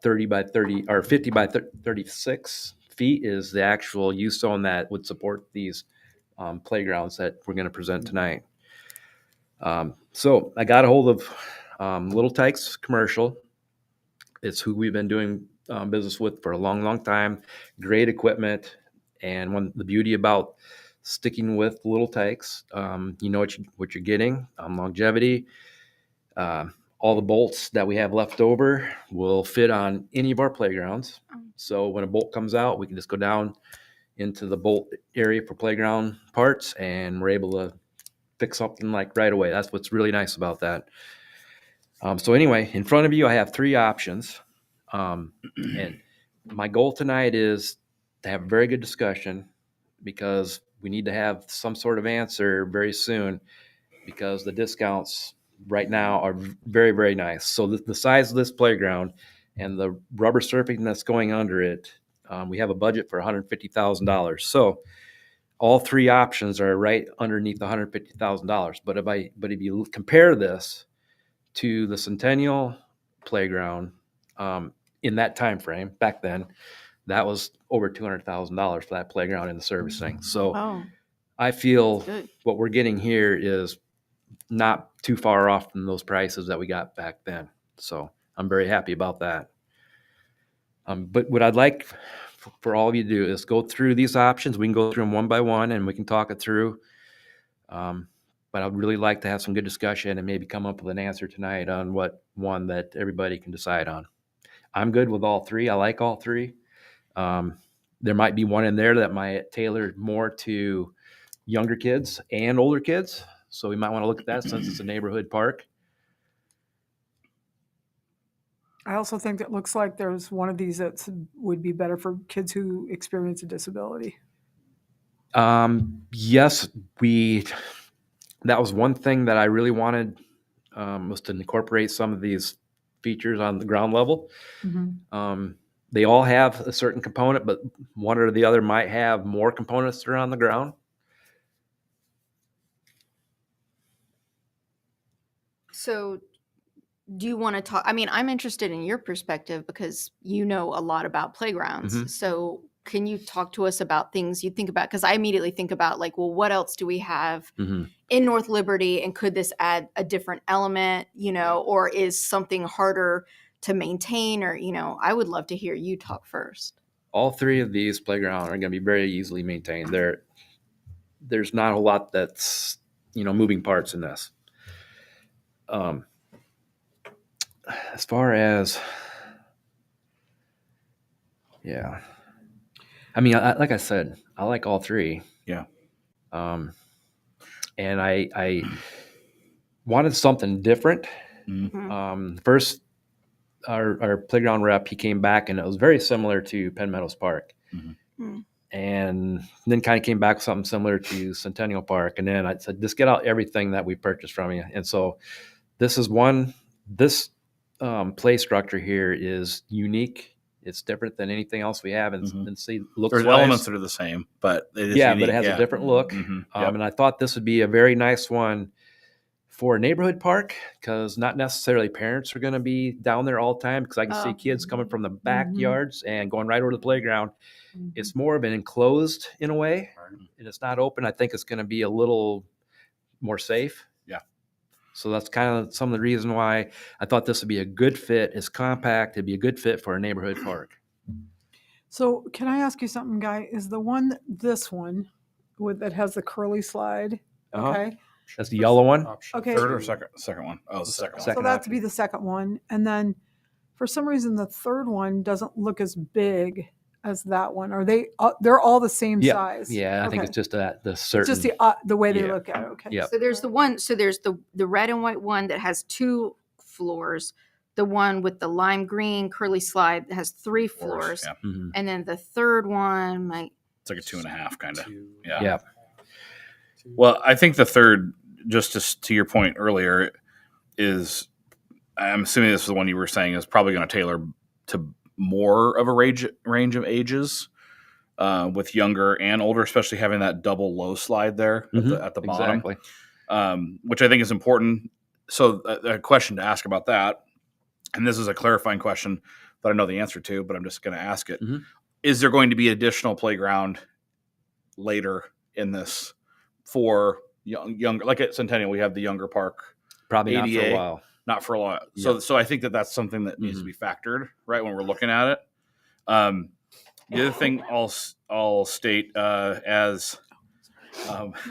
30 by 30 or 50 by 36 feet is the actual use zone that would support these playgrounds that we're going to present tonight. So I got a hold of Little Tykes Commercial. It's who we've been doing business with for a long, long time. Great equipment, and the beauty about sticking with Little Tykes, you know what you're getting. Longevity. Uh, all the bolts that we have left over will fit on any of our playgrounds. So when a bolt comes out, we can just go down into the bolt area for playground parts, and we're able to fix something like right away. That's what's really nice about that. So anyway, in front of you, I have three options. And my goal tonight is to have a very good discussion, because we need to have some sort of answer very soon, because the discounts right now are very, very nice. So the size of this playground and the rubber surfing that's going under it, we have a budget for $150,000. So all three options are right underneath $150,000. But if you compare this to the Centennial Playground, in that time frame back then, that was over $200,000 for that playground and the servicing. So I feel what we're getting here is not too far off from those prices that we got back then. So I'm very happy about that. But what I'd like for all of you to do is go through these options. We can go through them one by one and we can talk it through. But I'd really like to have some good discussion and maybe come up with an answer tonight on what one that everybody can decide on. I'm good with all three. I like all three. There might be one in there that might tailor more to younger kids and older kids. So we might want to look at that since it's a neighborhood park. I also think it looks like there's one of these that would be better for kids who experience a disability. Yes, that was one thing that I really wanted, was to incorporate some of these features on the ground level. Mm-hmm. They all have a certain component, but one or the other might have more components that are on the ground. So do you want to talk? I mean, I'm interested in your perspective because you know a lot about playgrounds. Mm-hmm. So can you talk to us about things you think about? Because I immediately think about like, well, what else do we have mm-hmm. in North Liberty? And could this add a different element, or is something harder to maintain? Or, I would love to hear you talk first. All three of these playgrounds are going to be very easily maintained. There's not a lot that's, moving parts in this. As far as, yeah, I mean, like I said, I like all three. Yeah. And I wanted something different. Mm-hmm. First, our playground rep, he came back and it was very similar to Penn Meadows Park. Mm-hmm. And then kind of came back with something similar to Centennial Park. And then I said, just get out everything that we purchased from you. And so this play structure here is unique. It's different than anything else we have, and mm-hmm. looks. There's elements that are the same, but it is unique. But it has a different look. Mm-hmm. Yep. And I thought this would be a very nice one for a neighborhood park, because not necessarily parents are going to be down there all the time, because I can see kids coming from the backyards mm-hmm. and going right over to the playground. Mm-hmm. It's more of an enclosed in a way, and it's not open. I think it's going to be a little more safe. Yeah. So that's kind of some of the reason why I thought this would be a good fit. It's compact. It'd be a good fit for a neighborhood park. So can I ask you something, Guy? Is this one that has the curly slide? Uh-huh. Okay. That's the yellow one? Okay. Third or second one? Oh, the second one. So that to be the second one. And then for some reason, the third one doesn't look as big as that one. Are they? They're all the same size. Yeah, I think it's just the certain. It's just the way they look at it. Okay. Yeah. So there's the one. So there's the red and white one that has 2 floors. The one with the lime green curly slide that has 3 floors. Yeah. Mm-hmm. And then the third one it's like a 2.5 kind of. Yeah. Well, I think the third, just to your point earlier, is, I'm assuming this is the one you were saying, is probably going to tailor to more of a range of ages, with younger and older, especially having that double low slide there mm-hmm. at the bottom, exactly. Which I think is important. So a question to ask about that and this is a clarifying question that I know the answer to, but I'm just going to ask it. Mhm. Is there going to be additional playground later in this for younger, like at Centennial, we have the younger park, Probably not for a ADA. while. not for a lot. So I think that that's something that needs to be factored right when we're looking at it. The other thing I'll state as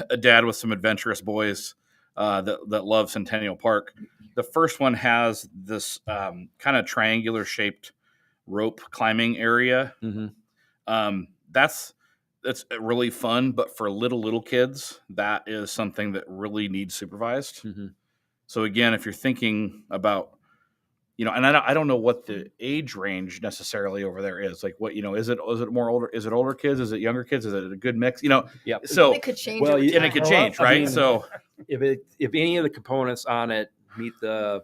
a dad with some adventurous boys that love Centennial Park. The first one has this kind of triangular shaped rope climbing area. That's really fun, but for little kids, that is something that really needs supervised. So again, if you're thinking about, and I don't know what the age range necessarily over there is. Like, what is it more older? Is it older kids? Is it younger kids? Is it a good mix? Yeah. So it could change. Well, over and time. it could change, right? I mean, So if any of the components on it meet the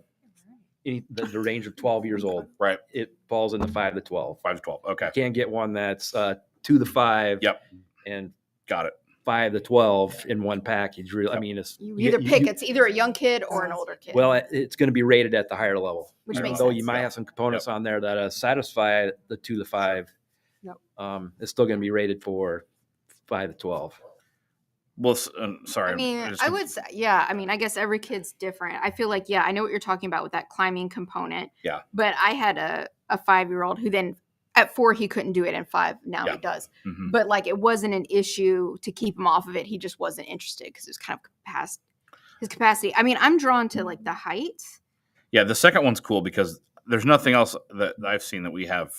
range of 12 years old, right, it falls in the 5 to 12. 5 to 12. Okay, You can't get one that's 2 to 5. Yep. And got it. 5 to 12 in one package. Really, I mean, it's You either pick. It's either a young kid or an older kid. well, it's going to be rated at the higher level. Which Even makes though sense, you might have some components on there that satisfy the 2 to 5. It's still going to be rated for 5 to 12. Well, sorry. I mean, I would say, I mean, I guess every kid's different. I feel like, I know what you're talking about with that climbing component. Yeah. But I had a 5-year-old who then at 4, he couldn't do it. And 5, now he does. Mm-hmm. But like, it wasn't an issue to keep him off of it. He just wasn't interested because it was kind of past his capacity. I mean, I'm drawn to like the height. Yeah. The second one's cool because there's nothing else that I've seen that we have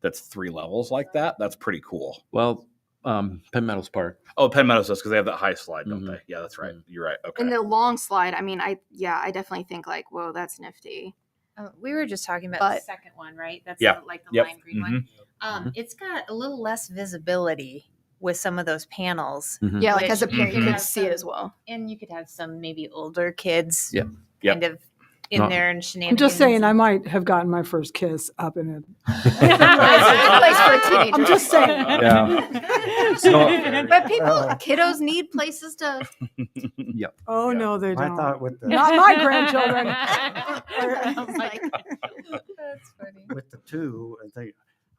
that's 3 levels like that. That's pretty cool. Well, Penn Meadows Park. Oh, Penn Meadows does because they have that high slide, don't they? Yeah, that's right. You're right. Okay. And the long slide, I mean, I definitely think like, whoa, that's nifty. We were just talking about But- the second one, right? That's Yeah. the Yep. lime green one. It's got a little less visibility with some of those panels. Yeah, like as a Which parent, you Mhm. could see it as well. And you could have some maybe older kids Yep. Yep. kind of in No. there and I'm shenanigans. just saying, I might have gotten my first kiss up in it. Good place for a teenager. I'm just saying. Yeah. So, But kiddos need places to. Oh, Yeah. no, they I don't. thought with the Not my grandchildren. Oh my God. That's funny. with the 2,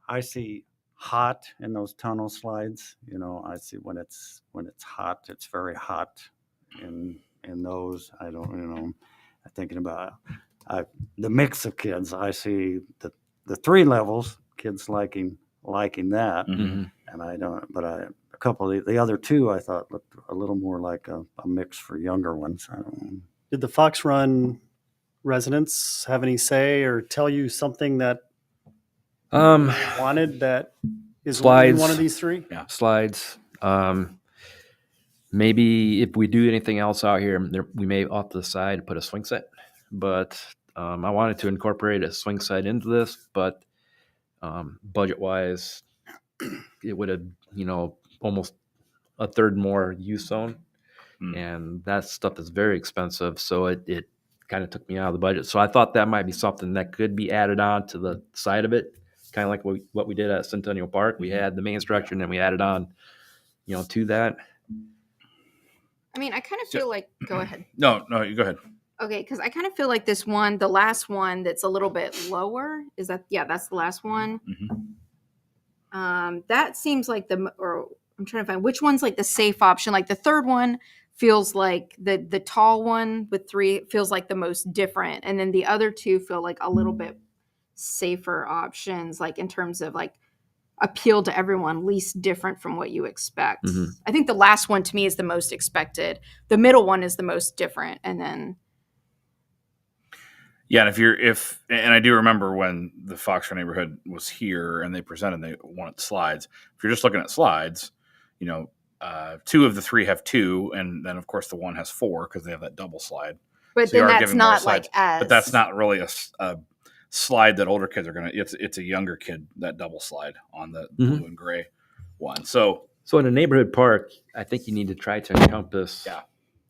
I see hot in those tunnel slides. I see when it's hot, it's very hot in those. I don't, I'm thinking about the mix of kids. I see the 3 levels, kids liking that, Mhm. and I don't. But a couple of the other 2 I thought looked a little more like a mix for younger ones. I don't know. Did the Fox Run residents have any say or tell you something that wanted that is in Slides. one of these 3? Slides. Maybe if we do anything else out here, we may off to the side put a swing set. But I wanted to incorporate a swing set into this, but budget wise, it would have almost a third more use zone, and that stuff is very expensive. So it kind of took me out of the budget. So I thought that might be something that could be added on to the side of it, kind of like what we did at Centennial Park. We had the main structure, and then we added on, to that. I mean, I kind of feel like. Go ahead. No, you go ahead. Okay, because I kind of feel like this one, the last one that's a little bit lower, is that? Yeah, that's the last one. That seems like or I'm trying to find which one's like the safe option. Like the third one feels like the tall one with 3 feels like the most different, and then the other 2 feel like a little bit safer options, like in terms of like appeal to everyone, least different from what you expect. I think the last one to me is the most expected. The middle one is the most different, and then. Yeah, and and I do remember when the Foxford neighborhood was here and they presented, they wanted slides. If you're just looking at slides, 2 of the 3 have 2, and then of course the one has 4 because they have that double slide. But So you then are that's giving more not slides. like as. But that's not really a slide that older kids are gonna. It's a younger kid, that double slide on the blue and gray one. So in a neighborhood park, I think you need to try to encompass Yeah.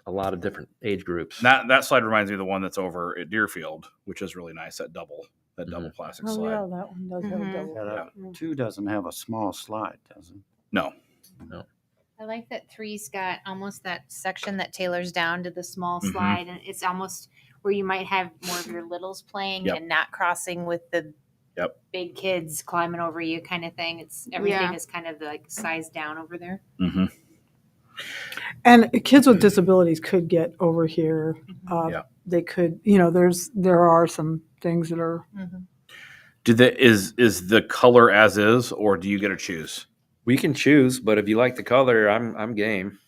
a lot of different age groups. that slide reminds me of the one that's over at Deerfield, which is really nice. That double plastic Oh, slide. yeah, that one does have a Mhm. double. Yeah, that 2 doesn't have a small slide, does it? No. I like that 3's got almost that section that tailors down to the small Mhm. slide, and it's almost where you might have more of your littles playing Yep. and not crossing with the Yep. big kids climbing over you kind of thing. It's everything Yeah. is kind of like sized down over there. Mm-hmm. And kids with disabilities could get over here. Yeah. They could, there are some things that are. Is the color as is, or do you get to choose? We can choose, but if you like the color, I'm game.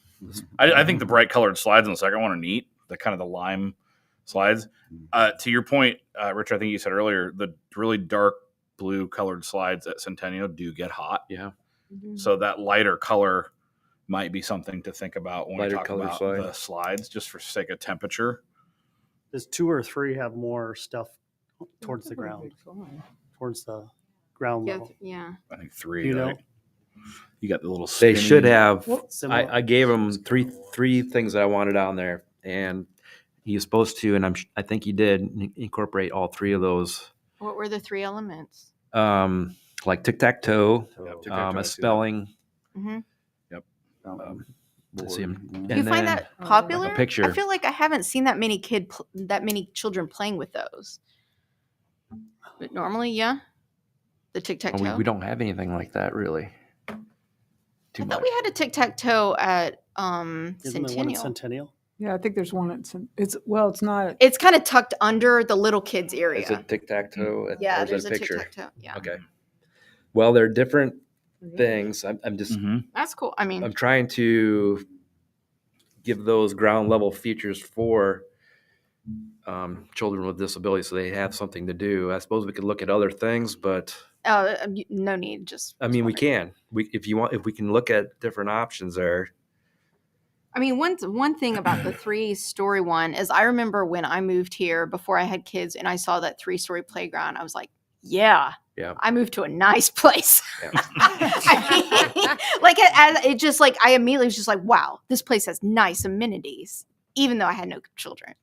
I think the bright colored slides on the second one are neat. The kind of the lime slides. To your point, Richard, I think you said earlier, the really dark blue colored slides at Centennial do get hot. Yeah. So that lighter color might be something to think about when Lighter we talk color about slide. the slides, just for sake of temperature. Does 2 or 3 have more stuff towards the ground, towards the ground Yeah, level? yeah. I think 3. You know? right? You got the little. They skinny- should have. Similar. I gave him three things that I wanted on there, and he's supposed to, and I think he did incorporate all 3 of those. What were the 3 elements? Like tic-tac-toe, Yep, tic-tac-toe, I see a that. spelling. Mm-hmm. Let's see him. Do And you find then that popular? a picture. I feel like I haven't seen that many children playing with those. But normally, yeah. The tic tac toe. we don't have anything like that really. I Too thought much. we had a tic tac toe at Isn't there one at Centennial. Centennial? Yeah, I think there's one. It's not. It's kind of tucked under the little kids Is area. it tic-tac-toe? Yeah, Or is there's that a a tic picture? tac toe. Yeah, Okay. Well, they're different things. I'm just Mhm. that's cool. I mean, I'm trying to give those ground level features for children with disabilities, so they have something to do. I suppose we could look at other things, but no need. Just I mean, we wondering. can. If we can look at different options there. I mean, one thing about the 3-story one is I remember when I moved here before I had kids and I saw that 3-story playground, I was like, yeah, I moved to a nice place. Yeah. I mean, like it just like I immediately was just like, wow, this place has nice amenities, even though I had no children,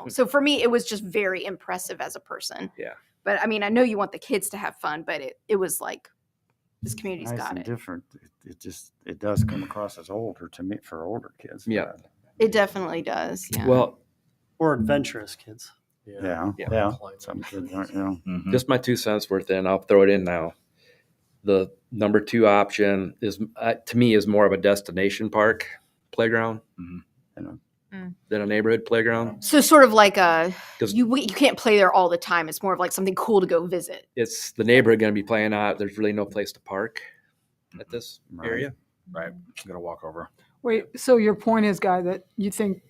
So for me, it was just very impressive as a person. Yeah. But I mean, I know you want the kids to have fun, but it was like this community's Nice got and it. different. It does come across as older to me for older kids. Yeah. It definitely does. Yeah. Well, Or adventurous kids? Yeah. Some kids aren't, Mhm. just my 2 cents worth in. I'll throw it in now. The number 2 option is to me is more of a destination park playground than a neighborhood playground. So sort of like a 'Cause- you can't play there all the time. It's more of like something cool to go visit. It's the neighborhood going to be playing out. There's really no place to park at this Right. area. Right. Got to walk over. Wait, so your point is, Guy, that you think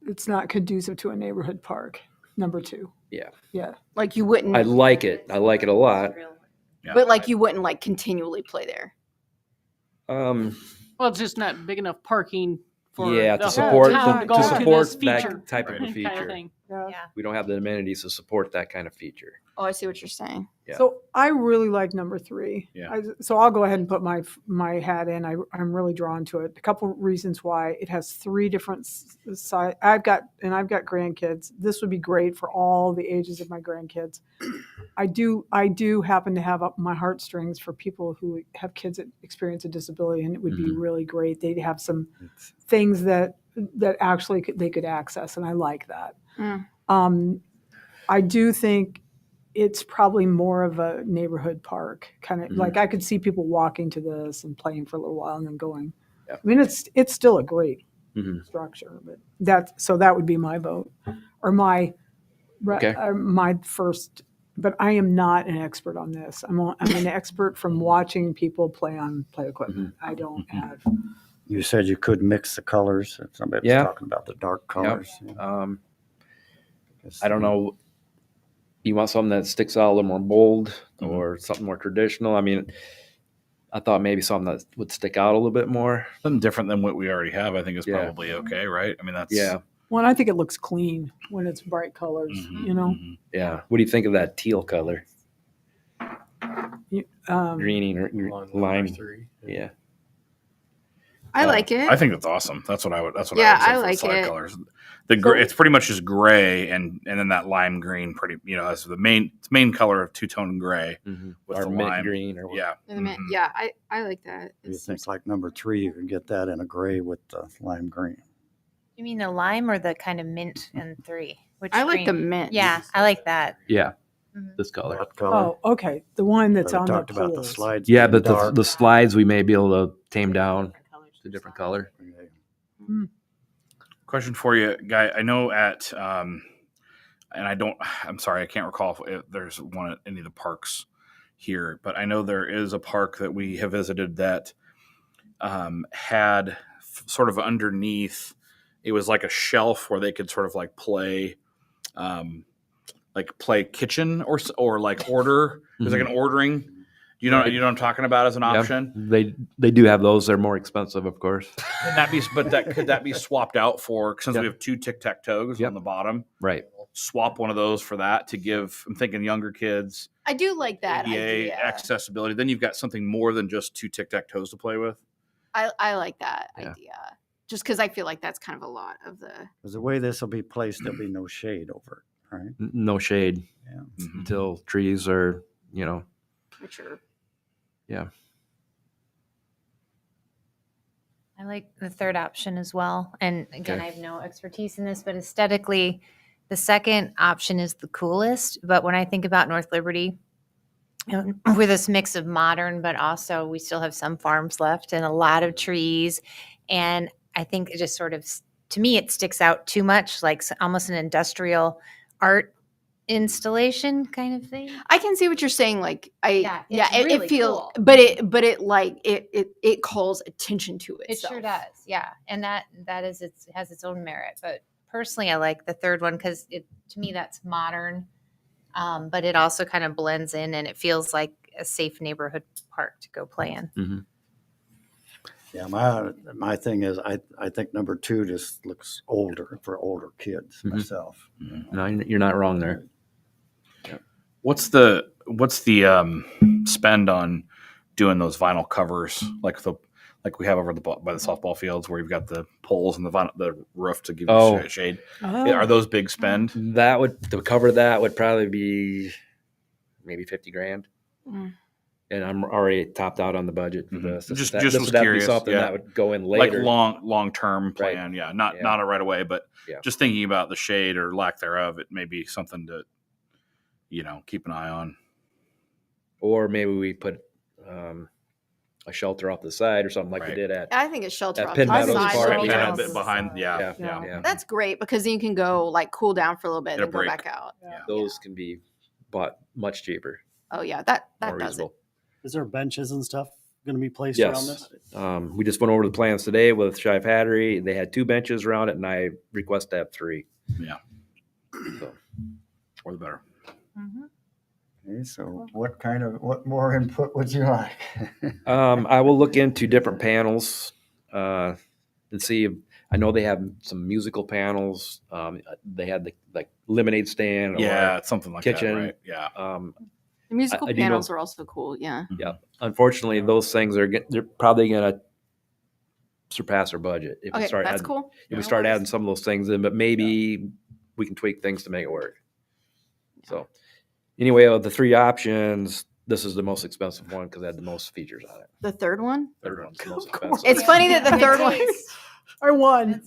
it's not conducive to a neighborhood park, number 2? Yeah. Yeah. Like you wouldn't, I like it. I like it a lot. Yeah. but like you wouldn't like continually play there. Well, it's just not big enough parking for Yeah, the to whole support town to go to to support this feature that type of a kind of feature. thing. Yeah. Yeah. We don't have the amenities to support that kind of feature. Oh, I see what you're saying. Yeah. So I really like number 3. Yeah. So I'll go ahead and put my hat in. I'm really drawn to it. A couple of reasons why. It has 3 different size. I've got grandkids. This would be great for all the ages of my grandkids. I do happen to have up my heartstrings for people who have kids that experience a disability, and it would be really great. They'd have some things that actually they could access, and I like that. I do think it's probably more of a neighborhood park, kind of like I could see people walking to this and playing for a little while and then going. Yeah. I mean, it's still a great Mhm. structure, but that would be my vote or my Okay. my first. But I am not an expert on this. I'm an expert from watching people play equipment. I don't have. You said you could mix the colors. Somebody was Yeah. talking about the dark colors. I don't know. You want something that sticks out a little more bold or something more traditional? I mean, I thought maybe something that would stick out a little bit more. Something different than what we already have, I think is Yeah. probably okay, right? I mean, that's Yeah. Well, I think it looks clean when it's bright colors. Mhm. Yeah. What do you think of that teal color? Um, Greening or lime? Yeah. I like it. I think that's awesome. That's what I would. That's what Yeah, I I would say like for the slide it. colors. It's pretty much just gray and then that lime green. Pretty, as the main color of 2-tone gray with Or the mint lime. green or what? Yeah. Yeah, I like that. You think like number 3, you could get that in a gray with the lime green. You mean the lime or the kind of mint and 3? Which I like the green? mint. Yeah, I like that. Yeah, Mhm. this color. That color. Oh, okay. The one that's We on the talked about the poles. slides. Yeah, being but the dark. the slides we may be able to tame down to different color. Okay. Question for you, Guy. I know and I'm sorry, I can't recall if there's one at any of the parks here, but I know there is a park that we have visited that had sort of underneath, it was like a shelf where they could sort of play kitchen or like order. It was like an ordering. You know, Right. you know what I'm talking about as an Yeah, option. they do have those. They're more expensive, of course. Could that be swapped out for, since Yep. we have 2 tic-tac-toes Yep. on the bottom? Right. Swap one of those for that to give. I'm thinking younger kids I do like that ADA idea. accessibility. Then you've got something more than just 2 tic-tac-toes to play with. I like that Yeah. idea. Just because I feel like that's kind of a lot of the. Because the way this will be placed, there'll be no shade over it, right? No shade Yeah. Mhm. until trees are, Mature. yeah. I like the third option as well. And again, Okay. I have no expertise in this, but aesthetically, the second option is the coolest. But when I think about North Liberty, with this mix of modern, but also we still have some farms left and a lot of trees. And I think it just sort of, to me, it sticks out too much, like almost an industrial art installation kind of thing. I can see what you're saying. Like Yeah, it's really it feels, cool. but it calls attention to It itself. sure does, yeah, and that is it has its own merit. But personally, I like the third one because to me that's modern, but it also kind of blends in and it feels like a safe neighborhood park to go play in. Mm-hmm. Yeah, my thing is, I think number 2 just looks older for older kids Mhm. myself. No, you're not wrong there. What's the spend on doing those vinyl covers like we have over by the softball fields where you've got the poles and the roof to give you shade? Are those big spend? To cover that would probably be maybe $50,000. Mm. And I'm already topped out on the budget for this. Just This was would have to be curious, something yeah. that would go in Like later. long term plan, Right. yeah. Not a right away, but Yeah. just thinking about the shade or lack thereof, it may be something to keep an eye on. Or maybe we put a shelter off the side or something like we Right. did at. I think a shelter At off Penn the Meadows side Park, would be yeah. nice. bit behind, yeah. Yeah. That's great because then you can go like cool down for a little bit Get a and go break. back out. Those can be bought much cheaper, Oh yeah, that more does it. reasonable. Is there benches and stuff going to be placed around Yes. this? We just went over the plans today with Shive Hattery. They had 2 benches around it, and I request to have 3. Yeah. So, Or the better. Okay, so what more input would you like? I will look into different panels and see. I know they have some musical panels. They had the lemonade stand. Yeah, it's something like kitchen. that, right? Yeah. The musical I do know- panels are also cool. Yeah. Yeah. Unfortunately, those things they're probably gonna surpass our budget if we Okay, start that's adding, cool. if we No start worries. adding some of those things in. But maybe we can tweak things to make it work. So anyway, of the 3 options, this is the most expensive one because it had the most features on it. The third one. Third one's the most Of course. expensive. It's funny that the Good third one. taste. I won.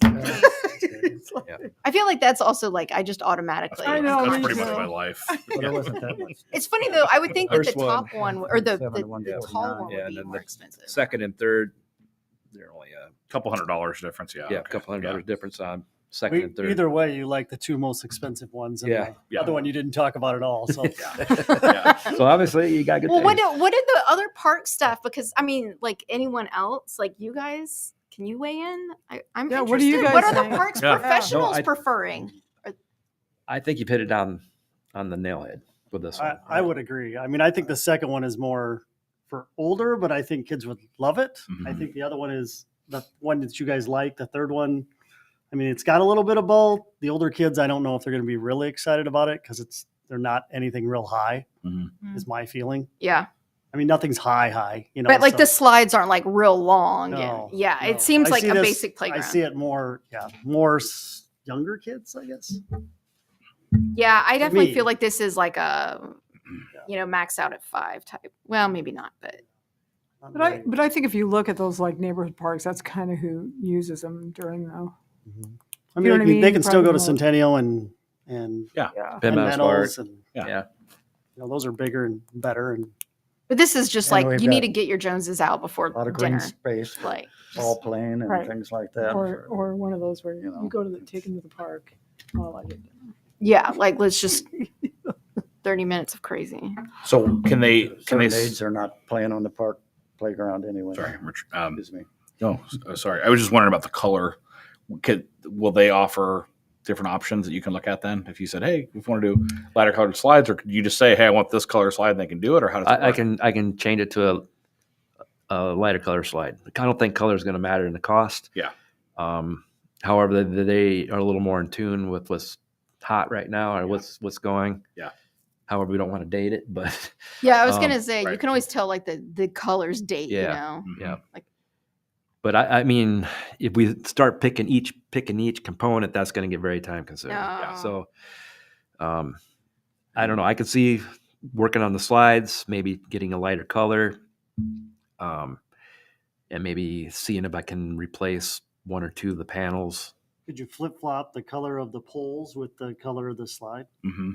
I feel like that's also like I just automatically. I know, That's me pretty much too. my life. Well, there wasn't that much. It's funny though. I would think that the First one. top one or the 7 to 149. tall one Yeah, would and be then more the expensive. Second and third, they're only Couple $100 difference, yeah. a okay. couple $100 Yeah. difference on second and third. Either way, you like the 2 most expensive ones, and Yeah. the Yeah. other one you didn't talk about at all. So Yeah. So obviously you got good Well, what taste. did the other park stuff? Because I mean, like anyone else, like you guys, can you weigh in? I'm Yeah, interested. what do you What guys are the think? parks Yeah. professionals No, I- preferring? I think you hit it on the nail head with this one. I would agree. I mean, I think the second one is more for older, but I think kids would love it. I Mhm. think the other one is the one that you guys like. The third one, I mean, it's got a little bit of both. The older kids, I don't know if they're going to be really excited about it because they're not anything real high. Mhm. Is my feeling. Yeah, I mean, nothing's high, you know. but like so- the slides aren't like real long. No, and, yeah, no. it seems I like see a this- basic playground. I see it more, more younger kids, I guess. Yeah, I definitely me. feel like this is like a, max out at 5 type. Well, maybe not, but Not But very- I think if you look at those like neighborhood parks, that's kind of who uses them during the. Mhm. I You know mean, what I they mean? can still go to Private road. Centennial and Yeah. Penn Meadows Park. Meadows, and Yeah. those are bigger and better. And But this is just And like we've you need to got get your Joneses out before A lot of dinner. green space, Like, ball playing and Right. things like that. Or one of those where you know. you go to take them to the park. Oh, I get yeah, like let's just 30 minutes of crazy. So can they? Certain age, they're not playing on the park playground anyway. Sorry, Rich, Excuse me. no, sorry. I was just wondering about the color. Will they offer different options that you can look at then? If you said, "Hey, if you want to do lighter colored slides," or could you just say, "Hey, I want this color slide," and they can do it, or how does it I work? can change it to a lighter color slide. I don't think color is going to matter in the cost. Yeah. However, they are a little more in tune with what's hot right now or what's going. Yeah. However, we don't want to date it, but Yeah, I was gonna say you right. can always tell like the colors date. Yeah. You know, yeah. like But I mean, if we start picking each component, that's going to get very time consuming. No. So, I don't know. I could see working on the slides, maybe getting a lighter color, and maybe seeing if I can replace one or two of the panels. could you flip flop the color of the poles with the color of the slide? Mm-hmm.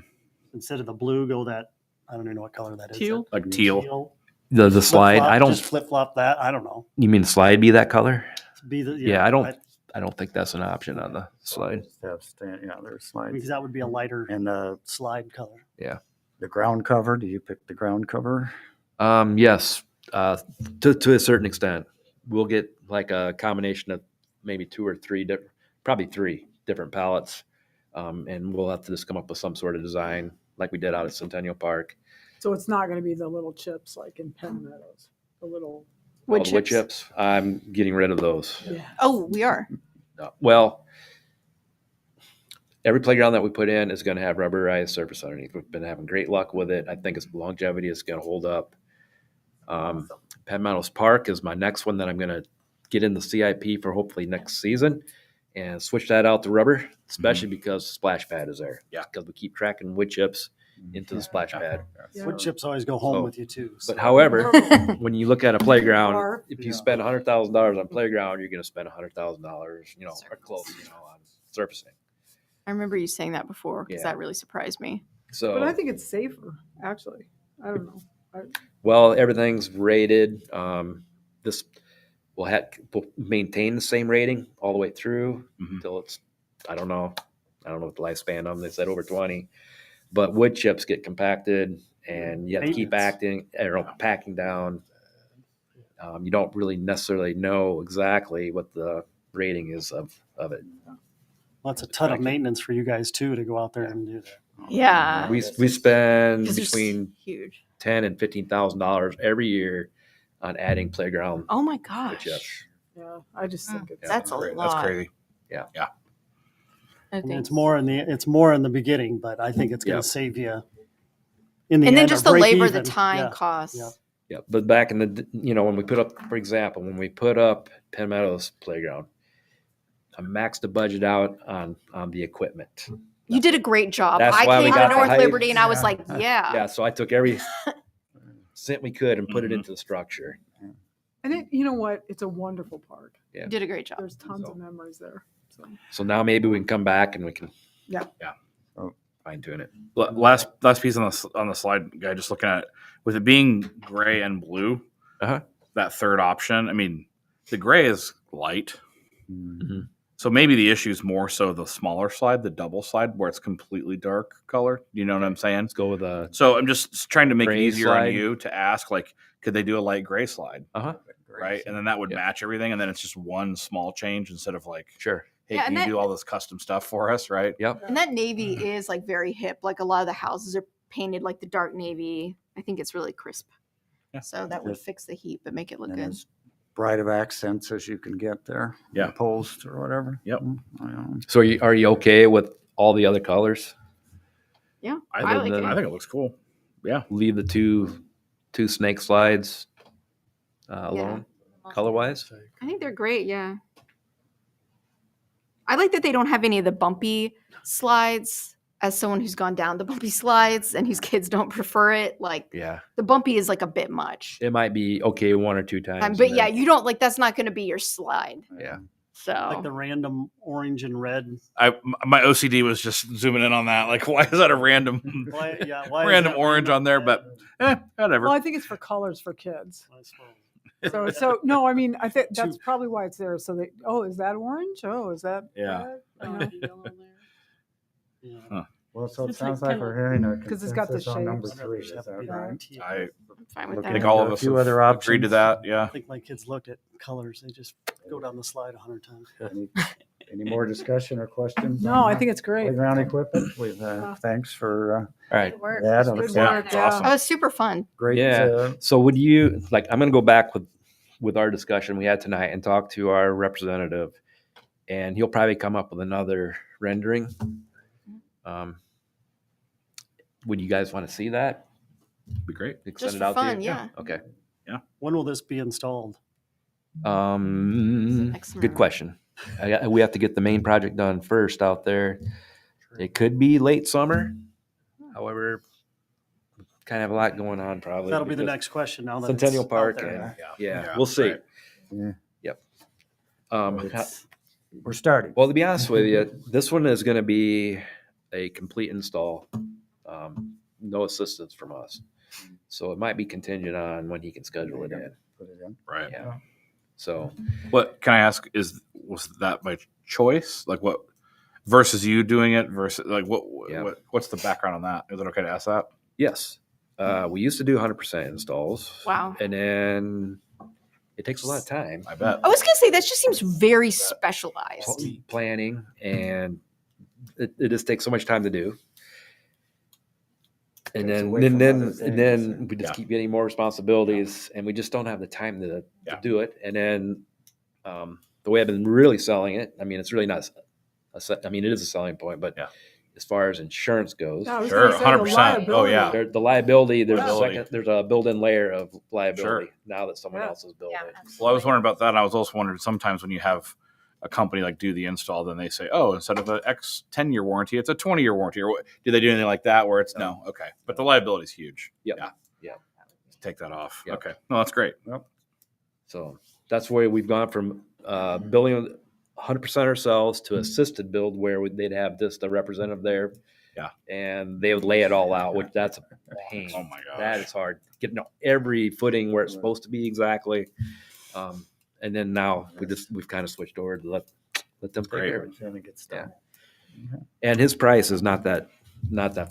Instead of the blue, go that, I don't even know what color that is. Teal? Like teal. Teal. The slide, Flip-flop, I don't. just flip flop that. I don't know. You mean the slide be that color? Be the Yeah, I don't. I don't think that's an option on the slide. There's because slides. that would be a lighter And slide color. the ground cover, do you pick the ground cover? Yes, to a certain extent, we'll get like a combination of maybe two or three, probably three different palettes, and we'll have to just come up with some sort of design like we did out at Centennial Park. So it's not going to be the little chips like in Penn Meadows. The little. All wood the wood chips. chips, I'm getting rid of those. Yeah. Oh, we are. Well, every playground that we put in is going to have rubberized surface underneath. We've been having great luck with it. I think its longevity is going to hold up. Penn Meadows Park is my next one that I'm going to get in the CIP for hopefully next season and switch that out to rubber, especially because the splash pad is there. Yeah. Because we keep tracking wood chips into the splash pad. Yeah. Wood chips always go home So- with you too. so- But however, when you look at a playground, Or- if you spend $100,000 on playground, you're going to spend $100,000, or close, on surfacing. I remember you saying that before because Yeah. that really surprised me. So, But I think it's safer, actually. I don't know. well, everything's rated. This will maintain the same rating all the way through Mhm. until it's, I don't know what the lifespan of them. They said over 20. But wood chips get compacted, and you have to keep packing down. You don't really necessarily know exactly what the rating is of it. Well, that's a ton of maintenance for you guys too to go out there and do that. Yeah. We spend 'Cause they're between huge. $10,000 and $15,000 every year on adding playground Oh my wood gosh. chips. Yeah, I just think it's. That's a That's lot. crazy. I I mean, think. it's more in the beginning, but I think it's going Yep. to save you. In the And then end, or just the break labor, the even. time Yeah. costs. Yeah. Yeah, but back in the, when we put up, for example, when we put up Penn Meadows playground, I maxed the budget out on the equipment. You did a great job. That's I why we came got to the North height. Liberty and I was Yeah. like, yeah. Yeah, so I took every cent we could and put it Mhm. into the structure. And you know what? It's a wonderful park. You did a great job. There's tons So- of memories there. So. So now maybe we can come back and we can, Yeah. fine tune it. Last piece on the slide, guy. Just looking at it, with it being gray and blue, Uh-huh. that third option. I mean, the gray is light, Mm. so maybe the issue is more so the smaller slide, the double slide, where it's completely dark color. You know what I'm saying? Let's go with a, So I'm just trying to make it Gray easier slide? on you to ask, like, could they do a light gray slide, uh-huh, right? And then that would Yeah. match everything, and then it's just one small change instead of like, sure. hey, Yeah, can and you that- do all this custom stuff for us, right? Yep. And that navy is like very hip. Like a lot of the houses are painted like the dark navy. I think it's really crisp. Yeah. So that would Yes. fix the heat, but make it look And good. as bright of accents as you can get there. Yeah. The post or whatever. Yep. So are you okay with all the other colors? Yeah. I, I think, like it. I think it looks cool. Yeah. Leave the two snake slides alone, color-wise? I think they're great. Yeah. I like that they don't have any of the bumpy slides. As someone who's gone down the bumpy slides and whose kids don't prefer it, like Yeah. the bumpy is like a bit much. It might be okay one or two times. But and yeah, then- you don't like that's not going to be your slide. Yeah. So Like the random orange and red. My OCD was just zooming in on that. Like, why is that a random Why? Yeah. Why is random that orange on there? But whatever. Well, I think it's for colors for kids. I suppose. So no, I mean, I think Two- that's probably why it's there. So they, oh, is that orange? Oh, is that Yeah. red? Oh, You know? the yellow there. Yeah. Huh. Well, so it It's like sounds like kinda- we're hearing a 'Cause it's got the consensus on number shapes. 3. Is that right? I I'm fine with Looking think that. all into of a us few have other agreed to options. that. I Yeah. think my kids looked at colors. They just go down the slide 100 times. Any more discussion or questions? No, on I think it's great. playground equipment. Thanks for All right. Good work. that. Good It's Yeah, work. it's awesome. That was super fun. great. Yeah. So would you like? I'm going to go back with our discussion we had tonight and talk to our representative, and he'll probably come up with another rendering. Would you guys want to see that? Be great. Send Just it for out to fun, you? yeah. Okay. When will this be installed? Next Good summer. question. We have to get the main project done first out there. It could be late summer. However, kind of a lot going on probably. That'll be the because next question now that Centennial it's Park. out there. And, Yeah. yeah, we'll see. Right. Yeah. Yep. We're starting. Well, to be honest with you, this one is going to be a complete install. No assistance from us. So it might be contingent on when he can schedule it in. Put it in. Right. Yeah. So What can I ask? Was that by choice? Like what versus you doing it versus like Yeah. what's the background on that? Is it okay to ask that? yes, we used to do 100% installs. Wow. And then it takes a lot of time. I bet. I was gonna say that just seems very specialized. Planning, and it just takes so much time to do. And Takes then away from other and things. then we just Yeah. keep getting more responsibilities, and we just don't have the time to Yeah. do it. And then the way I've been really selling it, I mean, it's really not. I mean, it is a selling point, but Yeah. as far as insurance goes, Yeah, I was Sure, gonna say the 100%. Oh, liability. yeah. the liability, there's Liability. there's a built-in layer of liability Sure. now that someone Yeah. else has built Yeah, it. Well, I was wondering about that. And I was also wondering sometimes when you have a company like do the install, then they say, oh, instead of an X 10-year warranty, it's a 20-year warranty. Or do they do anything like that where it's no? Okay. But the liability is huge. Yep. Yeah. Yep. Take that off. Yep. Okay. No, that's great. So that's where we've gone from building 100% ourselves to assisted build, where they'd have just a representative there. Yeah. And they would lay it all out, which that's a pain. Oh my gosh. That is hard. Getting every footing where it's supposed to be exactly. And then now we've kind of switched over to let them take Great. care of it. Then it gets done. And his price is not that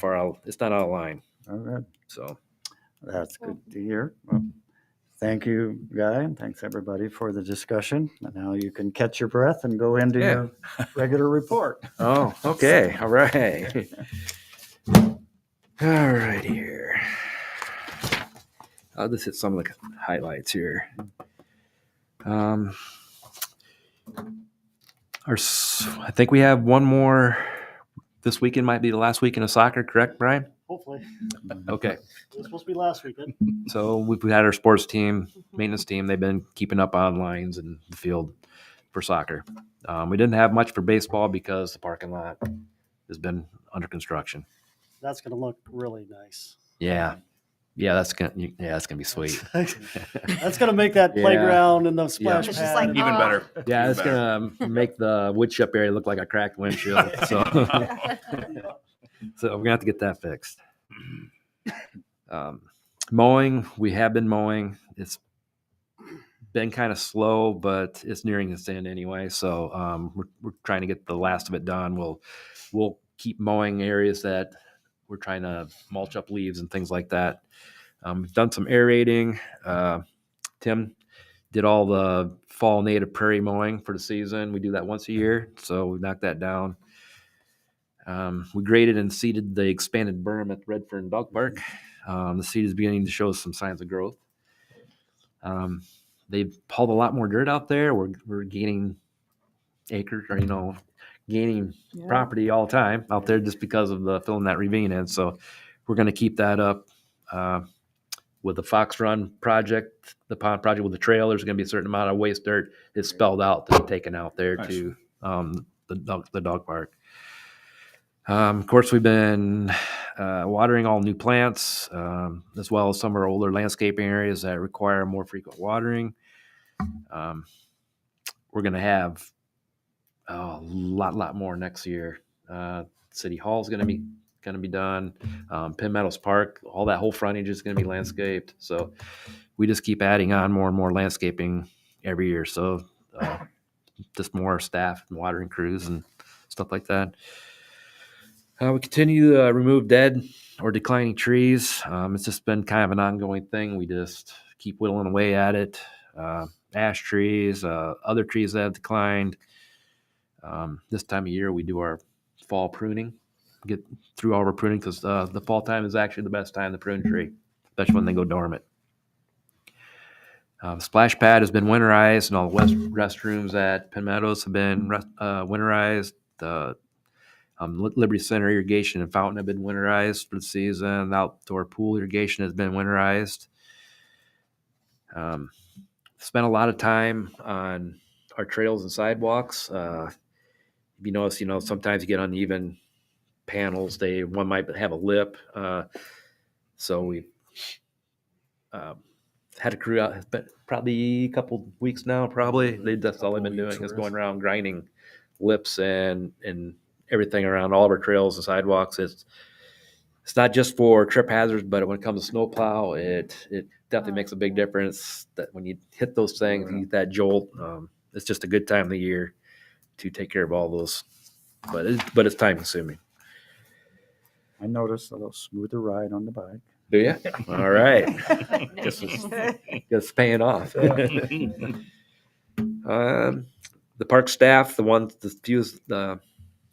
far out. It's not out of line. All right. So That's good to hear. Well, thank you, Guy, and thanks everybody for the discussion. And now you can catch your breath and go into Yeah. your regular report. oh, okay. All right. All right here. I'll just hit some of the highlights here. I think we have one more. This weekend might be the last weekend of soccer, correct, Brian? Hopefully. Okay. It was supposed to be last weekend. So we've had our sports team, maintenance team. They've been keeping up on lines in the field for soccer. We didn't have much for baseball because the parking lot has been under construction. That's going to look really nice. Yeah. Yeah, that's gonna be sweet. That's going to make that Yeah. playground and the splash It's pad. just like, Even better. Yeah, Even it's better. gonna make the wood chip area look like a cracked windshield. So, so we're gonna have to get that fixed. Mowing, we have been mowing. It's been kind of slow, but it's nearing its end anyway. So we're trying to get the last of it done. We'll keep mowing areas that we're trying to mulch up leaves and things like that. We've done some aerating. Tim did all the fall native prairie mowing for the season. We do that once a year, so we knocked that down. We graded and seeded the expanded berm at Redfern Dog Park. The seed is beginning to show some signs of growth. They've hauled a lot more dirt out there. We're gaining acres, or gaining Yeah. property all the time out there just because of the filling that ravine in. So we're going to keep that up. With the Fox Run project, the pond project with the trail, there's going to be a certain amount of waste dirt is spelled out to be taken out there Nice. to the dog park. Of course, we've been watering all new plants, as well as some of our older landscaping areas that require more frequent watering. We're going to have a lot more next year. City Hall is going to be done. Penn Meadows Park, all that whole frontage is going to be landscaped. So we just keep adding on more and more landscaping every year. So just more staff and watering crews and stuff like that. We continue to remove dead or declining trees. It's just been kind of an ongoing thing. We just keep whittling away at it. Ash trees, other trees that have declined. This time of year, we do our fall pruning, get through all of our pruning because the fall time is actually the best time to prune tree, especially when they go dormant. The splash pad has been winterized, and all the restrooms at Penn Meadows have been winterized. The Liberty Center irrigation and fountain have been winterized for the season. The outdoor pool irrigation has been winterized. Spent a lot of time on our trails and sidewalks. If you notice, sometimes you get uneven panels. One might have a lip. So we had a crew out. It's been probably a couple weeks now. That's all they've been doing is going around grinding lips and everything around all of our trails and sidewalks. It's not just for trip hazards, but when it comes to snowplow, it definitely makes a big difference. That when you hit those things, you get that jolt. It's just a good time of the year to take care of all those. But it's time consuming. I noticed a little smoother ride on the bike. Do you? All right. Guess it's paying off. The park staff, the few,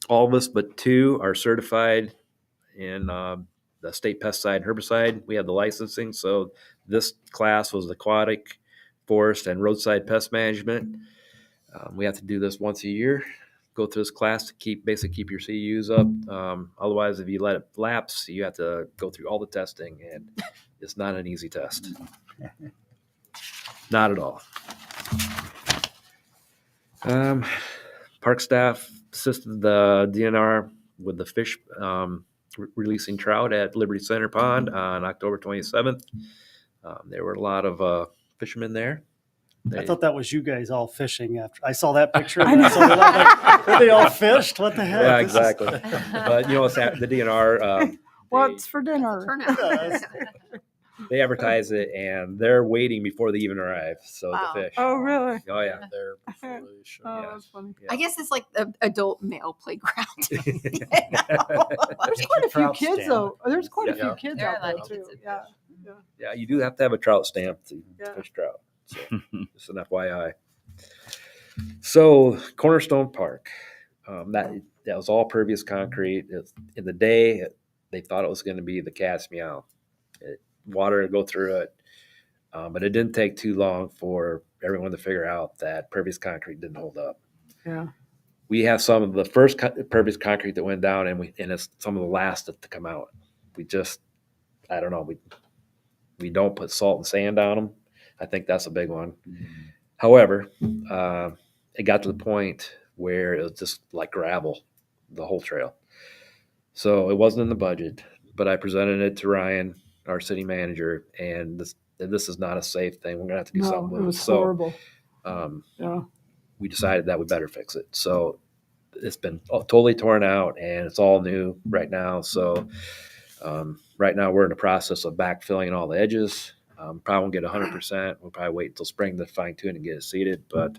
all of us but two are certified in the state pesticide and herbicide. We have the licensing. So this class was aquatic, forest, and roadside pest management. We have to do this once a year. Go through this class to keep your CUs up. Otherwise, if you let it lapse, you have to go through all the testing, and it's not an easy test. Not at all. Park staff assisted the DNR with the fish releasing trout at Liberty Center Pond on October 27th. There were a lot of fishermen there. I thought that was you guys all fishing after I saw that picture. And I saw that, like, they all fished. What the heck? Yeah, exactly. But it's the DNR. What's for dinner? They advertise it, and they're waiting before they even arrive. So Wow. the fish. Oh, really? Oh yeah. There before they show. Oh, Yeah. that's funny. I guess it's like the adult male playground. There's quite a few Trout kids, stand. though. There's quite a Yeah. few kids There are out a lot there, of too. kids Yeah. Yeah, you do have to have a trout stamp to Yeah. fish trout. So just an FYI. So Cornerstone Park, that was all pervious concrete. In the day, they thought it was going to be the cat's meow. Water would go through it, but it didn't take too long for everyone to figure out that pervious concrete didn't hold up. Yeah. We have some of the first pervious concrete that went down, and it's some of the last to come out. I don't know. We don't put salt and sand on them. I think that's a big one. However, it got to the point where it was just like gravel, the whole trail. So it wasn't in the budget, but I presented it to Ryan, our city manager, and this is not a safe thing. We're gonna have to do something No, with it it. was So horrible. Yeah. we decided that we better fix it. So it's been totally torn out, and it's all new right now. So right now we're in the process of backfilling all the edges. Probably won't get 100%. We'll probably wait until spring to fine tune and get it seeded. But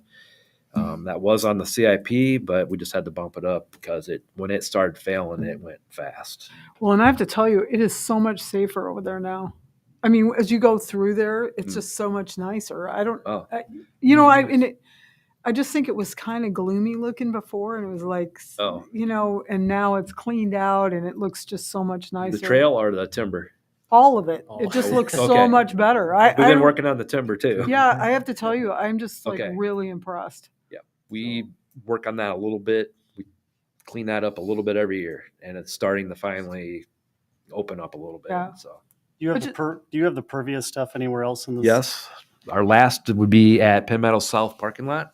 that was on the CIP, but we just had to bump it up because when it started failing, it went fast. Well, and I have to tell you, it is so much safer over there now. I mean, as you go through there, it's just so much nicer. Oh. I just think it was kind of gloomy looking before, and it was like, Oh. and now it's cleaned out, and it looks just so much nicer. The trail or the timber? All of it. All It just of it. looks Okay. so much better. We've been working on the timber too. Yeah, I have to tell you, I'm just like Okay. really impressed. We work on that a little bit. We clean that up a little bit every year, and it's starting to finally open up a little bit. Yeah. So Do you have But do you have the pervious stuff anywhere else in this? yes, our last would be at Penn Meadows South parking lot.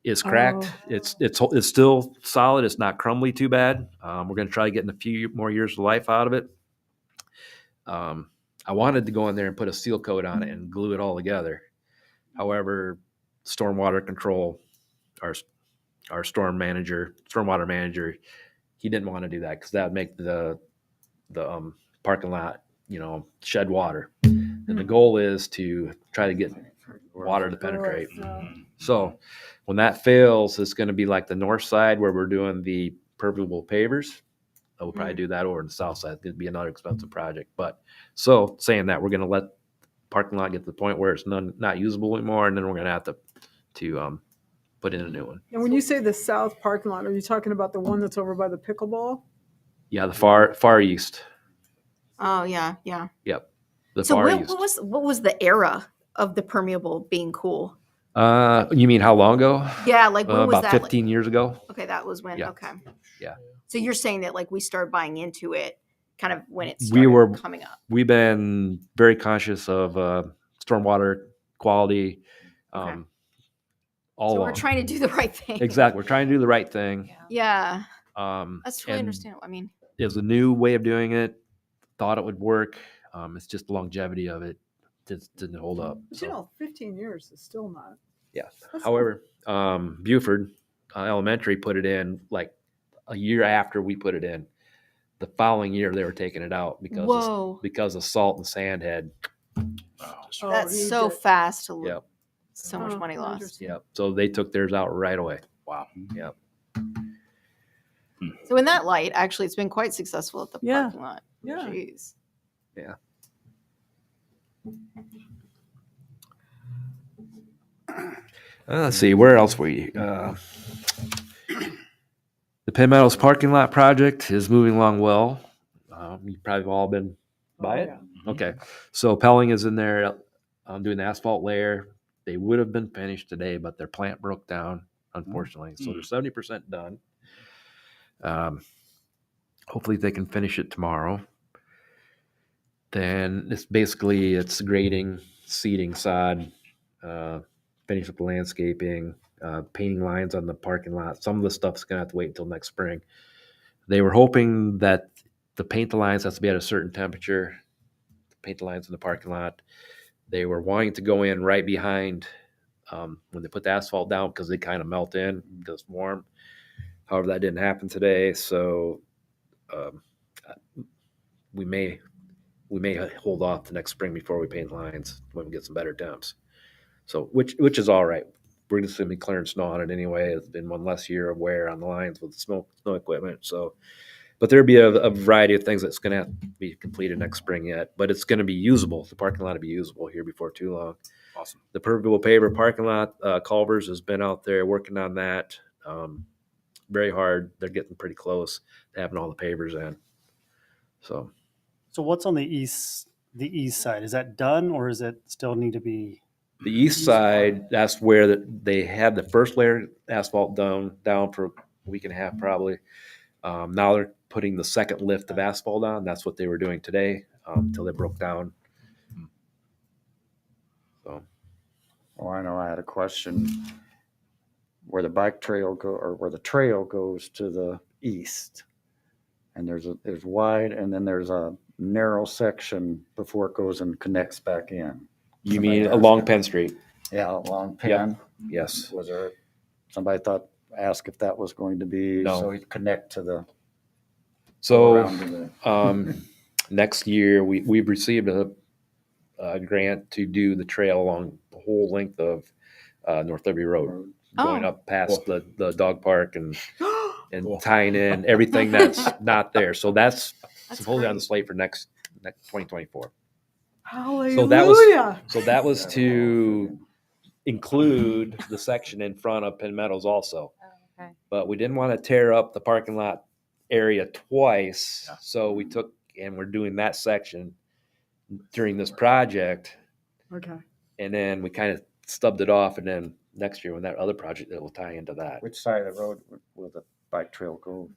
It's cracked. Oh. It's still solid. It's not crumbly too bad. We're going to try getting a few more years of life out of it. I wanted to go in there and put a seal coat on it and glue it all together. However, stormwater control our stormwater manager, he didn't want to do that because that would make the parking lot, shed water. And the goal is to try to get water to penetrate. So when that fails, it's going to be like the north side where we're doing the permeable pavers. We'll probably do that over on the south side. It'd be another expensive project. But so saying that, we're going to let parking lot get to the point where it's not usable anymore, and then we're going to have to put in a new one. And when you say the south parking lot, are you talking about the one that's over by the pickleball? Yeah, the far east. Oh yeah. Yep. The So far what east. was the era of the permeable being cool? You mean how long ago? Yeah, like when was About that? 15 years ago. Okay, that was when. Yeah. Okay. Yeah. So you're saying that like we started buying into it, kind of when it We started were coming up. We've been very conscious of stormwater quality. Okay. All So along. we're trying to do the right thing. Exactly. We're trying to do the right thing. Yeah, That's that's totally understandable. I mean, it was a new way of doing it. Thought it would work. It's just the longevity of it just didn't hold up. But 15 years is still not. Yeah. However, Buford Elementary put it in like a year after we put it in. The following year, they were taking it out because of salt and sand had. that's so fast to Yep. so much money lost. Yep. So they took theirs out right away. Wow. Yep. So in that light, actually, it's been quite successful at the parking lot. Yeah. Jeez. Yeah. Let's see, where else were you? The Penn Meadows parking lot project is moving along well. You've probably all been by it. Yeah. Okay. So Pelling is in there doing the asphalt layer. They would have been finished today, but their plant broke down, unfortunately. So they're 70% done. Hopefully they can finish it tomorrow. Then it's grading, seeding sod, finish up the landscaping, painting lines on the parking lot. Some of the stuff's going to have to wait until next spring. They were hoping that the paint the lines has to be at a certain temperature, paint the lines in the parking lot. They were wanting to go in right behind when they put the asphalt down because they kind of melt in because it's warm. However, that didn't happen today, so we may hold off the next spring before we paint lines when we get some better temps. So which is all right. We're just going to be clearing snow on it anyway. It's been one less year of wear on the lines with the snow equipment. So, but there'll be a variety of things that's going to have to be completed next spring yet. But it's going to be usable. The parking lot will be usable here before too long. Awesome. The permeable paver parking lot, Culvers has been out there working on that very hard. They're getting pretty close to having all the pavers in. So what's on the east side? Is that done, or is it still need to be? the east side, that's where they had the first layer of asphalt down for a week and a half probably. Now they're putting the second lift of asphalt on. That's what they were doing today until they broke down. So, I know I had a question where the bike trail where the trail goes to the east, and there's wide, and then there's a narrow section before it goes and connects back in. you mean along Penn Street? Yeah, along Penn. Yes. Was there somebody asked if that was going to be No. so he'd connect to the So around to the, next year we've received a grant to do the trail along the whole length of North Liberty Road, going up past the dog park and tying in everything that's not there. So that's supposedly on the slate for next 2024. Hallelujah. So that was to include the section in front of Penn Meadows also. Okay. But we didn't want to tear up the parking lot area twice. So we we're doing that section during this project. Okay. And then we kind of stubbed it off. And then next year when that other project, it will tie into that. which side of the road will the bike trail go?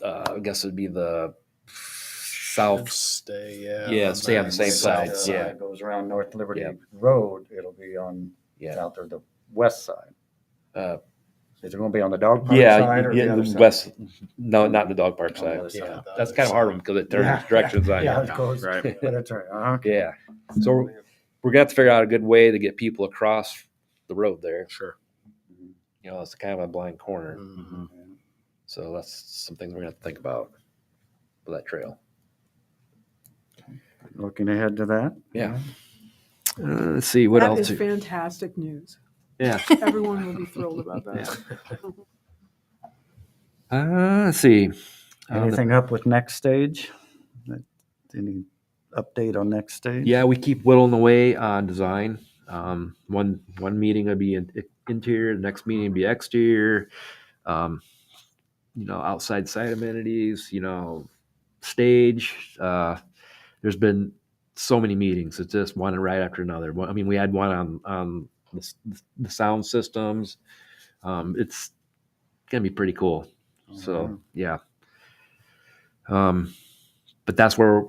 I guess it'd be the south. Stay Stay on the same side. South Yeah. side goes around North Liberty Yeah. Road. It'll be on south or the west side. Uh, Is it going to be on the dog park side or the other the side? west. No, not the dog park On the side. other side. That's kind of hard because it turns directions on Yeah, you. it goes Right. but that's right. Okay. Yeah. So we're gonna have to figure out a good way to get people across the road there. Sure. it's kind of a blind corner. Mm-hmm. So that's something we're going to have to think about for that trail. Looking ahead to that. Yeah. Let's see what That else. is fantastic news. Yeah. Everyone will be thrilled about that. Let's see. Anything up with next stage? Any update on next stage? Yeah, we keep whittling away on design. One meeting will be interior, the next meeting will be exterior. Outside site amenities. Stage. There's been so many meetings. It's just one right after another. I mean, we had one on the sound systems. It's gonna be pretty cool. So yeah. But that's where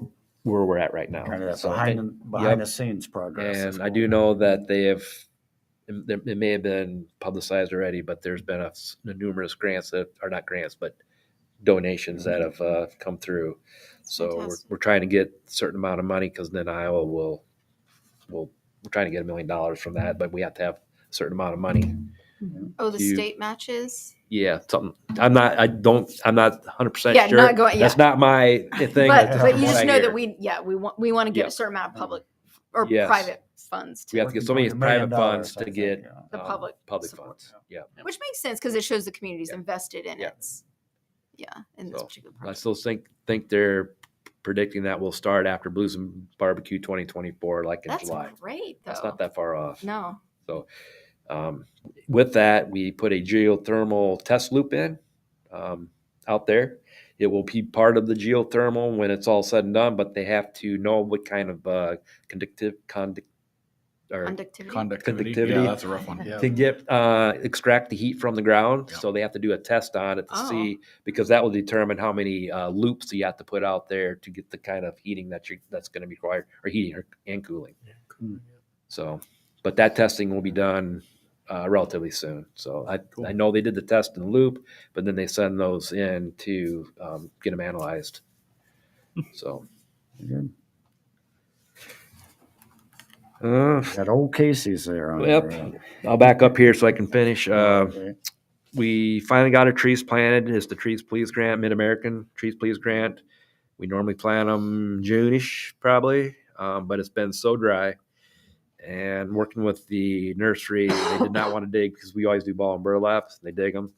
we're at right now. Kind of that So, behind the scenes progress. and I do know that they have. It may have been publicized already, but there's been numerous grants that are not grants, but donations that have come through. So we're trying to get a certain amount of money because then Iowa will we're trying to get $1 million from that, but we have to have a certain amount of money. Oh, the You- state matches. Yeah, something. I'm not 100% Yeah, sure. not going. Yeah, That's not my thing. but that's but you what just I know hear. that we want to get Yeah. a certain amount of public or Yes. private funds We to have to get so many $1 million, private funds I to think, get yeah. the public support. funds. Yeah. Which makes sense because it shows the community's Yeah. invested in Yeah. it. Yeah, in this So, particular I project. still think they're predicting that will start after Blues and Barbecue 2024, like in That's July. great, though. That's not that far off. No. So, with that, we put a geothermal test loop in out there. It will be part of the geothermal when it's all said and done, but they have to know what kind of conductivity. Conductivity. Yeah, that's a rough one. To get extract the heat from the ground. Yeah. So they have to do a test on it to Oh. see, because that will determine how many loops you have to put out there to get the kind of heating that's going to be required, or heating and cooling. So, but that testing will be done relatively soon. So I know they did the test in the loop, but then they send those in to get them analyzed. So. Good. Uh, Got old Casey's there. On Yep. there. I'll back up here so I can finish. Okay. We finally got our trees planted. It's the Trees Please Grant, Mid-American Trees Please Grant. We normally plant them June-ish probably, but it's been so dry. And working with the nursery, they did not want to dig because we always do ball and burlaps. They dig them.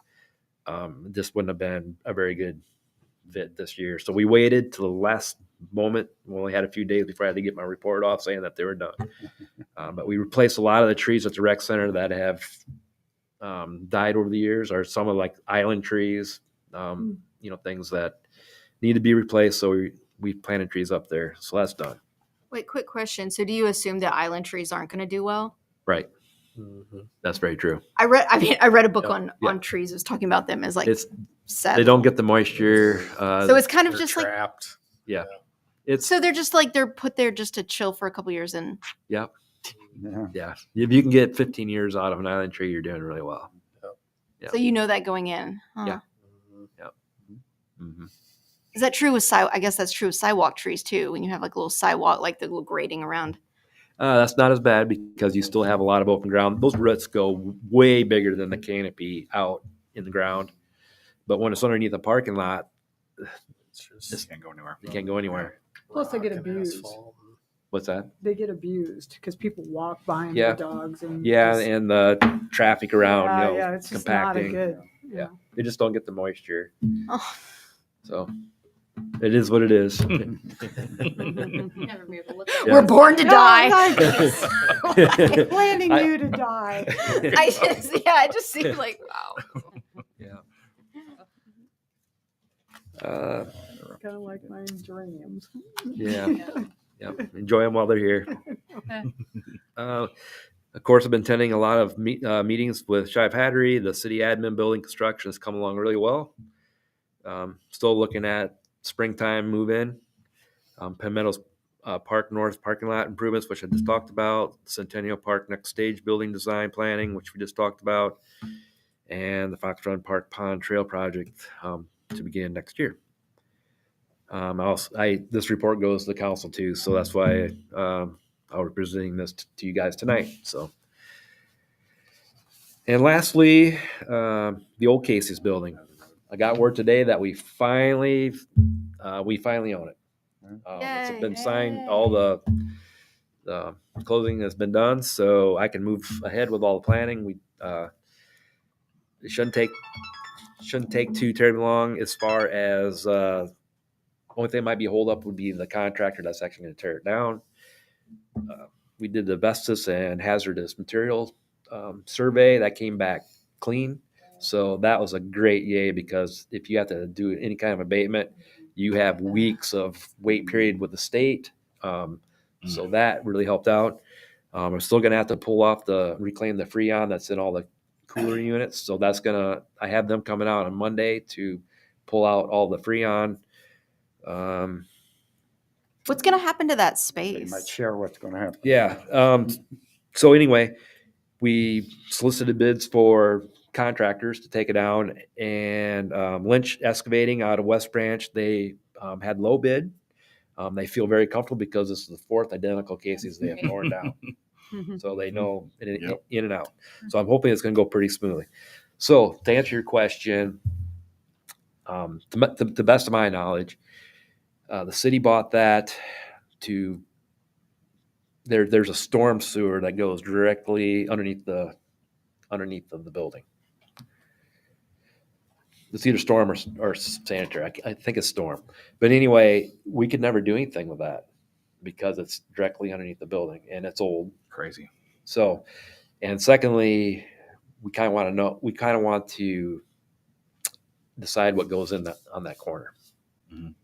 It just wouldn't have been a very good fit this year. So we waited till the last moment. We only had a few days before I had to get my report off saying that they were done. But we replaced a lot of the trees at the rec center that have died over the years, or some of like island trees, things that need to be replaced. So we planted trees up there. So that's done. Wait, quick question. So do you assume that island trees aren't going to do well? Right. That's very true. I read a book Yeah. on trees. It was talking about them as like It's set. they don't get the moisture. So it's kind of They're just like trapped. yeah. It's so they're just like they're put there just to chill for a couple years and yeah. Yeah. Yeah. If you can get 15 years out of an island tree, you're doing really well. Yeah. so you know that going in. Huh. Yeah. Mm-hmm. Is that true with I guess that's true with sidewalk trees too. When you have like a little sidewalk, like the little grating around. That's not as bad because you still have a lot of open ground. Those roots go way bigger than the canopy out in the ground. But when it's underneath a parking lot, It's just Just can't go anywhere. you can't go anywhere. Plus they get rock and abused. asphalt. What's that? They get abused because people walk by them Yeah. with dogs and Yeah, just- and the traffic around, yeah, it's just not a compacting. good. Yeah. They just don't get the moisture. Oh. So it is what it is. We're born to die. I'm planning I- you to die. It just seemed like wow. Kind of like my geraniums. Yeah. Enjoy them while they're here. Of course, I've been attending a lot of meetings with Shive Hattery. The city admin building construction has come along really well. Still looking at springtime move-in. Penn Meadows Park North parking lot improvements, which I just talked about. Centennial Park next stage building design planning, which we just talked about. And the Fox Run Park Pond Trail project to begin next year. This report goes to the council too, so that's why I'll be presenting this to you guys tonight. So, And lastly, the old Casey's building. I got word today that we finally own it. It's Yay. been signed. All the closing has been done, so I can move ahead with all the planning. It shouldn't take too terribly long. As far as only thing that might be a hold up would be the contractor that's actually going to tear it down. We did the asbestos and hazardous materials survey that came back clean. So that was a great yay, because if you have to do any kind of abatement, you have weeks of wait period with the state. So that really helped out. I'm still going to have to reclaim the Freon that's in all the cooler units. So I have them coming out on Monday to pull out all the Freon. What's going to happen to that They might space? share what's going to happen. Yeah. So anyway, we solicited bids for contractors to take it down, and Lynch Excavating out of West Branch, they had low bid. They feel very comfortable because this is the fourth identical cases they have torn down. So they know in and out. So I'm hoping it's going to go pretty smoothly. So to answer your question, to the best of my knowledge, the city bought that to there's a storm sewer that goes directly underneath of the building. It's either storm or sanitary. I think it's storm. But anyway, we could never do anything with that because it's directly underneath the building and it's old. Crazy. So, and secondly, we kind of want to decide what goes on that corner. Mhm.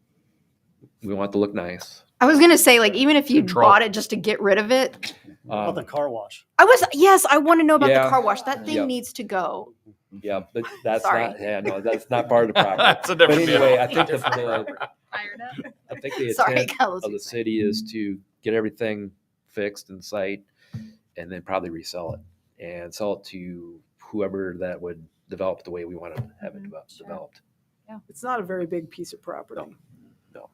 We want it to look nice. I was going to say, like, even if you Control. bought it just to get rid of it, What about the car wash? I want to know about the car wash. That thing Yep. needs to go. Yeah, but that's Sorry. not. Yeah, no, that's not part of the property. That's a But different anyway, deal. I think Fired up. I think the Sorry, intent Carlos. of the city is to get everything fixed in sight, and then probably resell it and sell it to whoever that would develop the way we want to have it developed. It's not a very big piece of property. No.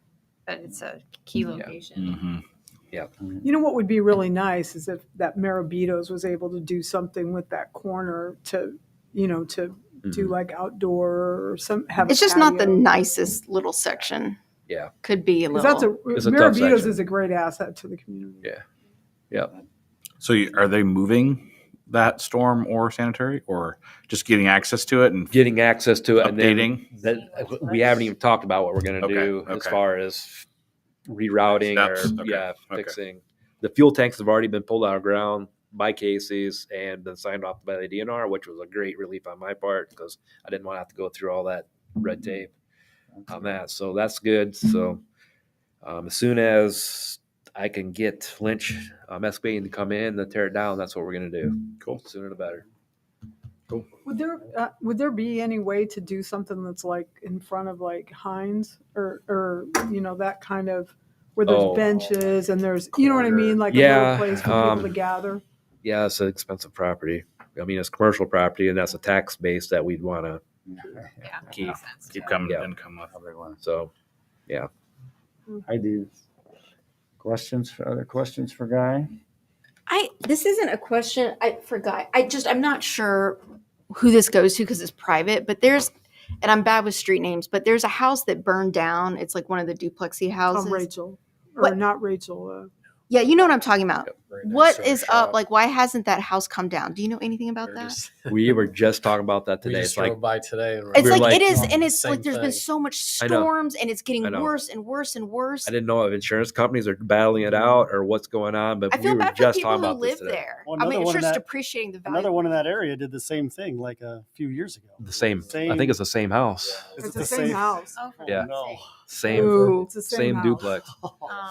But it's a key location. Mhm. You know what would be really nice is if that Marabitos was able to do something with that corner to do like outdoor or have. It's a just not the patio. nicest little section. Yeah. Could be a 'Cause little. It's a tough Marabitos section. is a great asset to the community. Yeah. Yeah. So are they moving that storm or sanitary, or just getting access to it and Getting access to it, Updating? and then we haven't even talked about what we're going to do as Okay. far as rerouting Steps. or Okay. fixing. The fuel tanks have already been pulled out of ground by Casey's and then signed off by the DNR, which was a great relief on my part because I didn't want to have to go through all that red tape on that. So that's good. So as soon as I can get Lynch Excavating to come in and tear it down, that's what we're going to do. Cool. Sooner the better. Would there be any way to do something that's like in front of like Heinz or that kind of where there's Oh. benches and there's what I mean, like a Yeah, little place for people to gather? Yeah, it's an expensive property. I mean, it's commercial property, and that's a tax base that we'd want to Yeah. keep. Makes sense. keep coming Yeah. income with? Everyone. So, I do. Other questions for Guy? This isn't a question. I forgot. I'm not sure who this goes to because it's private, but and I'm bad with street names, but there's a house that burned down. It's like one of the duplexy houses. Rachel, or What? not Rachel. Yeah, you know what I'm talking about. Right next What to our is shop. up? Like, why hasn't that house come down? Do you know anything about We're that? just- we were just talking about that we today. just It's like drove by today. And It's We're like, like- it is, Oh, and it's same like there's been thing. so much I know. storms, and it's getting I know. worse and worse and worse. I didn't know if insurance companies are battling it out or what's going on, but I we feel were bad for just people talking who about this live today. there. Well, I mean, another it's one in just that- depreciating the value. Another one in that area did the same thing like a few years ago. The same. I think it's the same house. Is It's it the same house. Oh, for Yeah. God's sake. Same. Ooh. It's the same, Same house. duplex.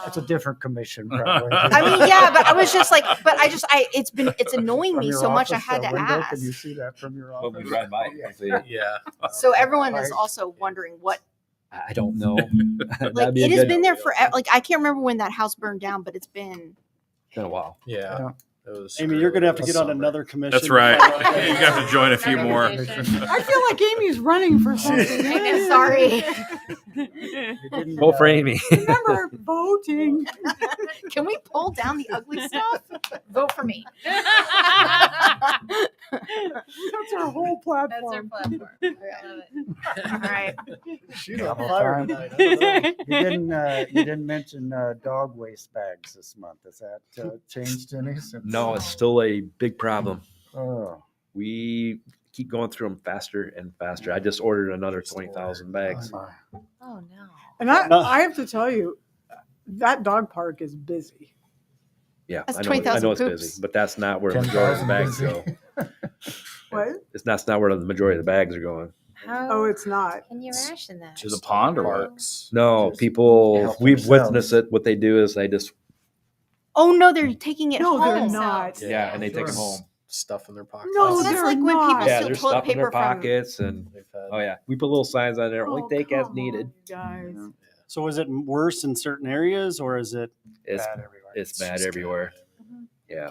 That's a different commission, probably. I mean, yeah, but I was just like, it's annoying me so much. I had to ask. Can you see that from your office? Yeah. So everyone is Right. also wondering what, I don't know. like, it has been there forever. Like, I can't remember when that house burned down, but it's been a while. Yeah. It was Amy, you're going to have to this get on summer. another commission. That's to right. find out that. You have to join a few more. Recommendation. I feel like Amy's running for something. Sorry. Vote for Amy. Remember voting. Can we pull down the ugly stuff? Vote for me. That's our whole That's our platform. platform. I love it. All right. She's on Double fire time. tonight. I don't know. You didn't mention dog waste bags this month. Has that changed any? Since, No, it's still a big problem. Oh, We keep going through them faster and faster. I just ordered another 20,000 bags. my. Oh, no. And No. I have to tell you, that dog park is busy. Yeah, That's I know, 20,000 I know it's poops. busy, but that's not where the majority of the 10,000 bags go. busy. What? That's not where the majority of the bags are going. How Oh, it's not. can you ration that? To the pond or what? Parks. No, Just people, help we've themselves. witnessed it. What they do is they just, Oh no, they're taking it No, home. they're not. yeah, and they take them Sure. home. Stuff in their pockets. No, So that's they're like when not. people Yeah, steal there's toilet stuff in their paper from. pockets and, They've had, oh yeah, we put little signs on there, only Oh, take as come needed. on, you guys. So is it worse in certain areas or is it It's, Bad everywhere. it's bad just everywhere. Mhm. Yeah.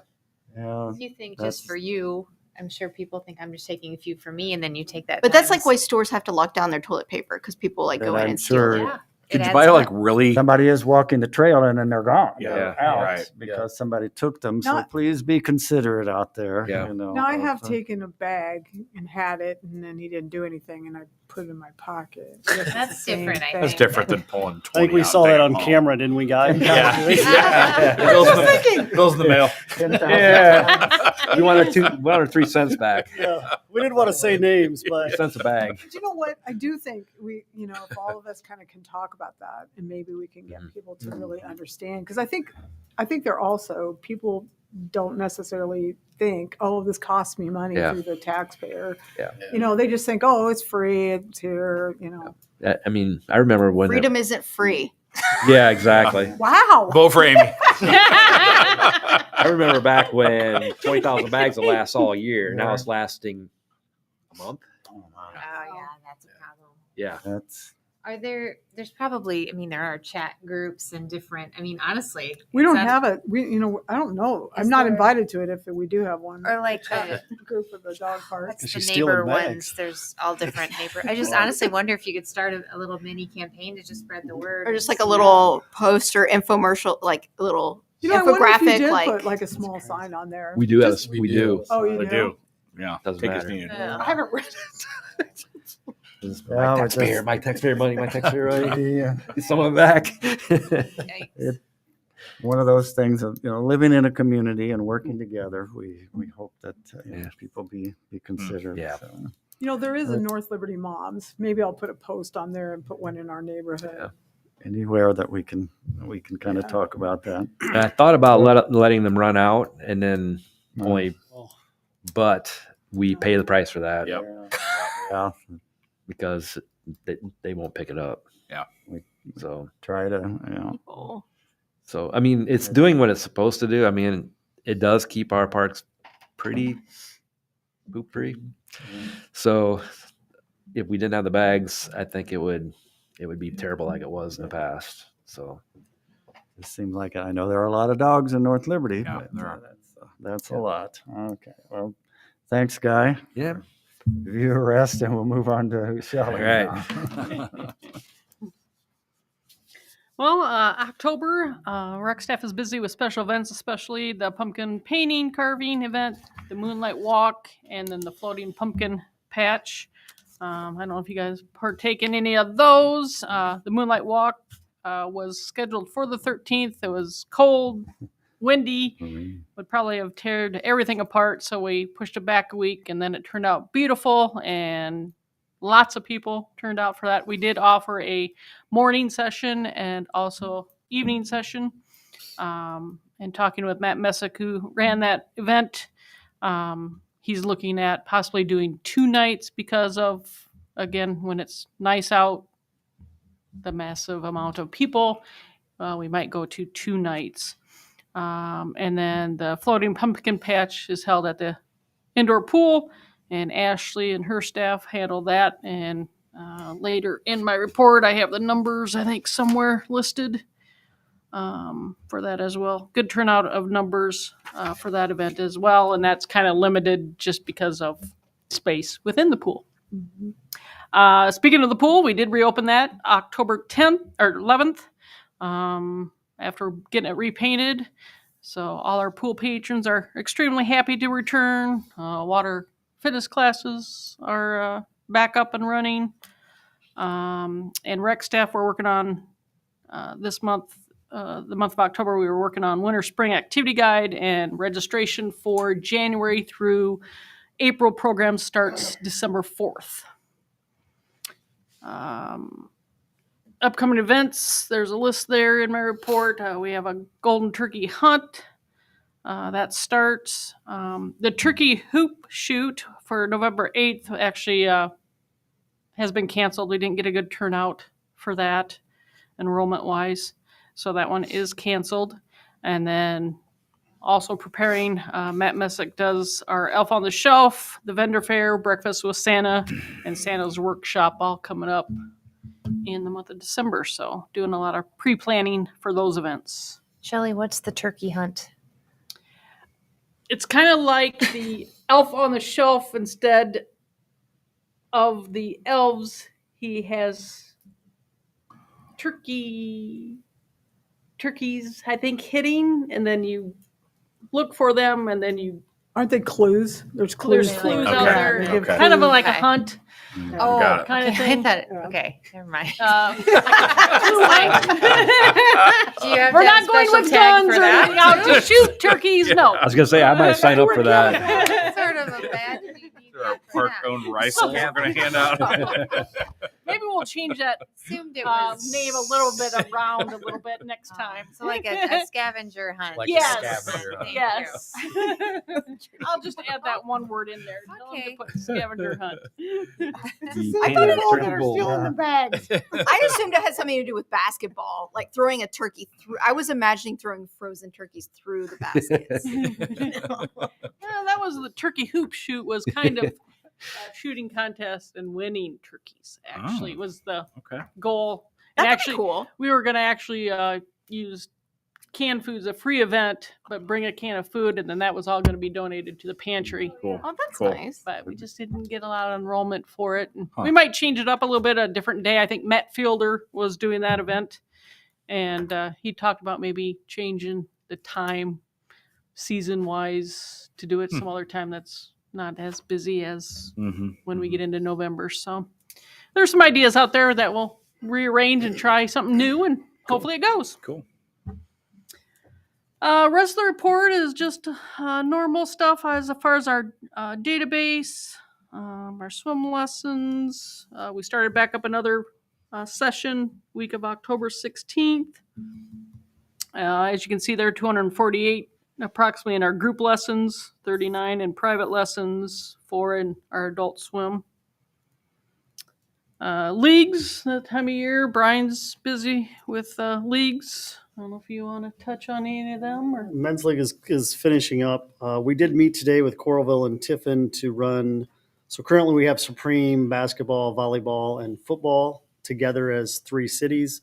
Yeah. You think That's- just for you, I'm sure people think I'm just taking a few for me, and then you take that. But that's like times- why stores have to lock down their toilet paper because people like go And in I'm and steal sure- it. Yeah. Could it you adds buy up. like really? Somebody is walking the trail and then they're gone. Yeah, They're out right. because somebody took them. So Now- please be considerate out there. Yeah. You know, Now I have of, taken a bag and had it, and then he didn't do anything, and I put it in my pocket. That's different, I thing. That's different than pulling 20 I think we out saw and that taking on them home. camera, didn't we, guys? Yeah. Yeah. Bills in the- thinking. bills in the mail. 10,000 Yeah. You want our 3 cents back. Yeah. We didn't want to say names, 3 but cents a bag. But you know what? I do think if all of us kind of can talk about that, and maybe we can get Mhm. people to really understand, because I think they're also people don't necessarily think, oh, this costs me money Yeah. through the taxpayer. Yeah. They just think, oh, it's free, it's here. I mean, I remember when. Freedom isn't free. Yeah, exactly. Wow. Vote for Amy. I remember back when 20,000 bags will last all year. Now it's lasting a month. Oh, my. Oh yeah, that's a problem. Yeah. That's There's probably, there are chat groups and different, honestly. We don't it's have it. I don't know. Is I'm not there- invited to it if we do have one. Or like Chat group of the dog park. what's Because the she's neighbor stealing ones? bags. There's all different neighbor. I just honestly wonder if you could start a little mini campaign to just spread the word. Or just like a and- little poster infomercial, like a little I wonder if you infographic, did like put like a small sign on there. We do have. Just- We do. Oh, you We do? do. Yeah. Doesn't Take as matter. needed. Yeah. I haven't read it. This is Yeah, my we're taxpayer. just- My taxpayer money. My taxpayer money. yeah. Get some of it back. Yikes. One of those things of living in a community and working together. We hope that Yeah. people be considerate. Yeah. So, There is a North Liberty Moms. Maybe I'll put a post on there and put one in our neighborhood. Yeah. anywhere that we can kind of Yeah. talk about that. I thought about letting them run out and then only, Oh. but we pay the price for that Yep. Yeah. because they won't pick it up. Yeah. So, Try to, people. I mean, it's doing what it's supposed to do. I mean, it does keep our parks pretty poop free. So if we didn't have the bags, I think it would be terrible like it was in the past. So it seems like I know there are a lot of dogs in North Liberty. Yeah, but, there are. that's a lot. Okay. Well, thanks, Guy. yeah, You rest and we'll move on to Shelley. All right. now. Well, October, rec staff is busy with special events, especially the pumpkin painting, carving event, the moonlight walk, and then the floating pumpkin patch. I don't know if you guys partake in any of those. The moonlight walk was scheduled for the 13th. It was cold, windy, would probably have teared everything apart, so we pushed it back a week, and then it turned out beautiful, and lots of people turned out for that. We did offer a morning session and also evening session. And talking with Matt Messick, who ran that event, he's looking at possibly doing 2 nights because of, again, when it's nice out, the massive amount of people, we might go to 2 nights. And then the floating pumpkin patch is held at the indoor pool, and Ashley and her staff handle that. And later in my report, I have the numbers, I think, somewhere listed. for that as well. Good turnout of numbers for that event as well, and that's kind of limited just because of space within the pool. Speaking of the pool, we did reopen that October 10th or 11th after getting it repainted. So all our pool patrons are extremely happy to return. Water fitness classes are back up and running. And rec staff, we're working on this month, the month of October, we were working on winter spring activity guide, and registration for January through April program starts December 4th. Upcoming events, there's a list there in my report. We have a golden turkey hunt that starts. The turkey hoop shoot for November 8th actually has been canceled. We didn't get a good turnout for that enrollment wise, so that one is canceled. And then also preparing, Matt Messick does our Elf on the Shelf, the vendor fair, breakfast with Santa, and Santa's workshop all coming up in the month of December. So doing a lot of pre-planning for those events. Shelley, what's the turkey hunt? It's kind of like the Elf on the Shelf. Instead of the elves, he has turkeys, I think, hitting, and then you look for them, and then you Aren't they clues? There's clues. there's clues Okay. out there. They give Okay. Kind of clues. like a Okay. hunt Got it. kind of Okay, thing. I thought, Yeah. okay, never mind. We're Do you have not to have going special with tag guns for or anything that? out to shoot turkeys. No. I was gonna say I might sign up for that. Sort of a bad. There are park-owned rifles we're going to hand out. Maybe we'll change that Assumed it was name a little bit around a little bit next time. So like a scavenger hunt. Like Yes. a scavenger hunt. Thank Yes. I'll just add that one word in there. Tell them Okay. to put scavenger hunt. I thought all that are stealing the bags. I assumed it had something to do with basketball, like throwing a turkey through. I was imagining throwing frozen turkeys through the baskets. Well, that was the turkey hoop shoot, was kind of a shooting contest and winning turkeys. Actually, Oh. was the Okay. goal. And That's actually, cool. we were going to actually use canned food as a free event, but bring a can of food, and then that was all going to be donated to the pantry. Cool. Oh, that's Cool. nice. But we just didn't get a lot of enrollment for it. And Huh. we might change it up a little bit, a different day. I think Matt Fielder was doing that event, and he talked about maybe changing the time season-wise to do it some other time that's not as busy as Mm-hmm. when we get into November. So there's some ideas out there that we'll rearrange and try something new, and hopefully it goes. Cool. Rest of the report is just normal stuff as far as our database, our swim lessons. We started back up another session week of October 16th. As you can see there, 248 approximately in our group lessons, 39 in private lessons, 4 in our adult swim. Leagues, that time of year, Brian's busy with leagues. I don't know if you want to touch on any of them or. Men's league is finishing up. We did meet today with Coralville and Tiffin to run. So currently we have Supreme basketball, volleyball, and football together as 3 cities.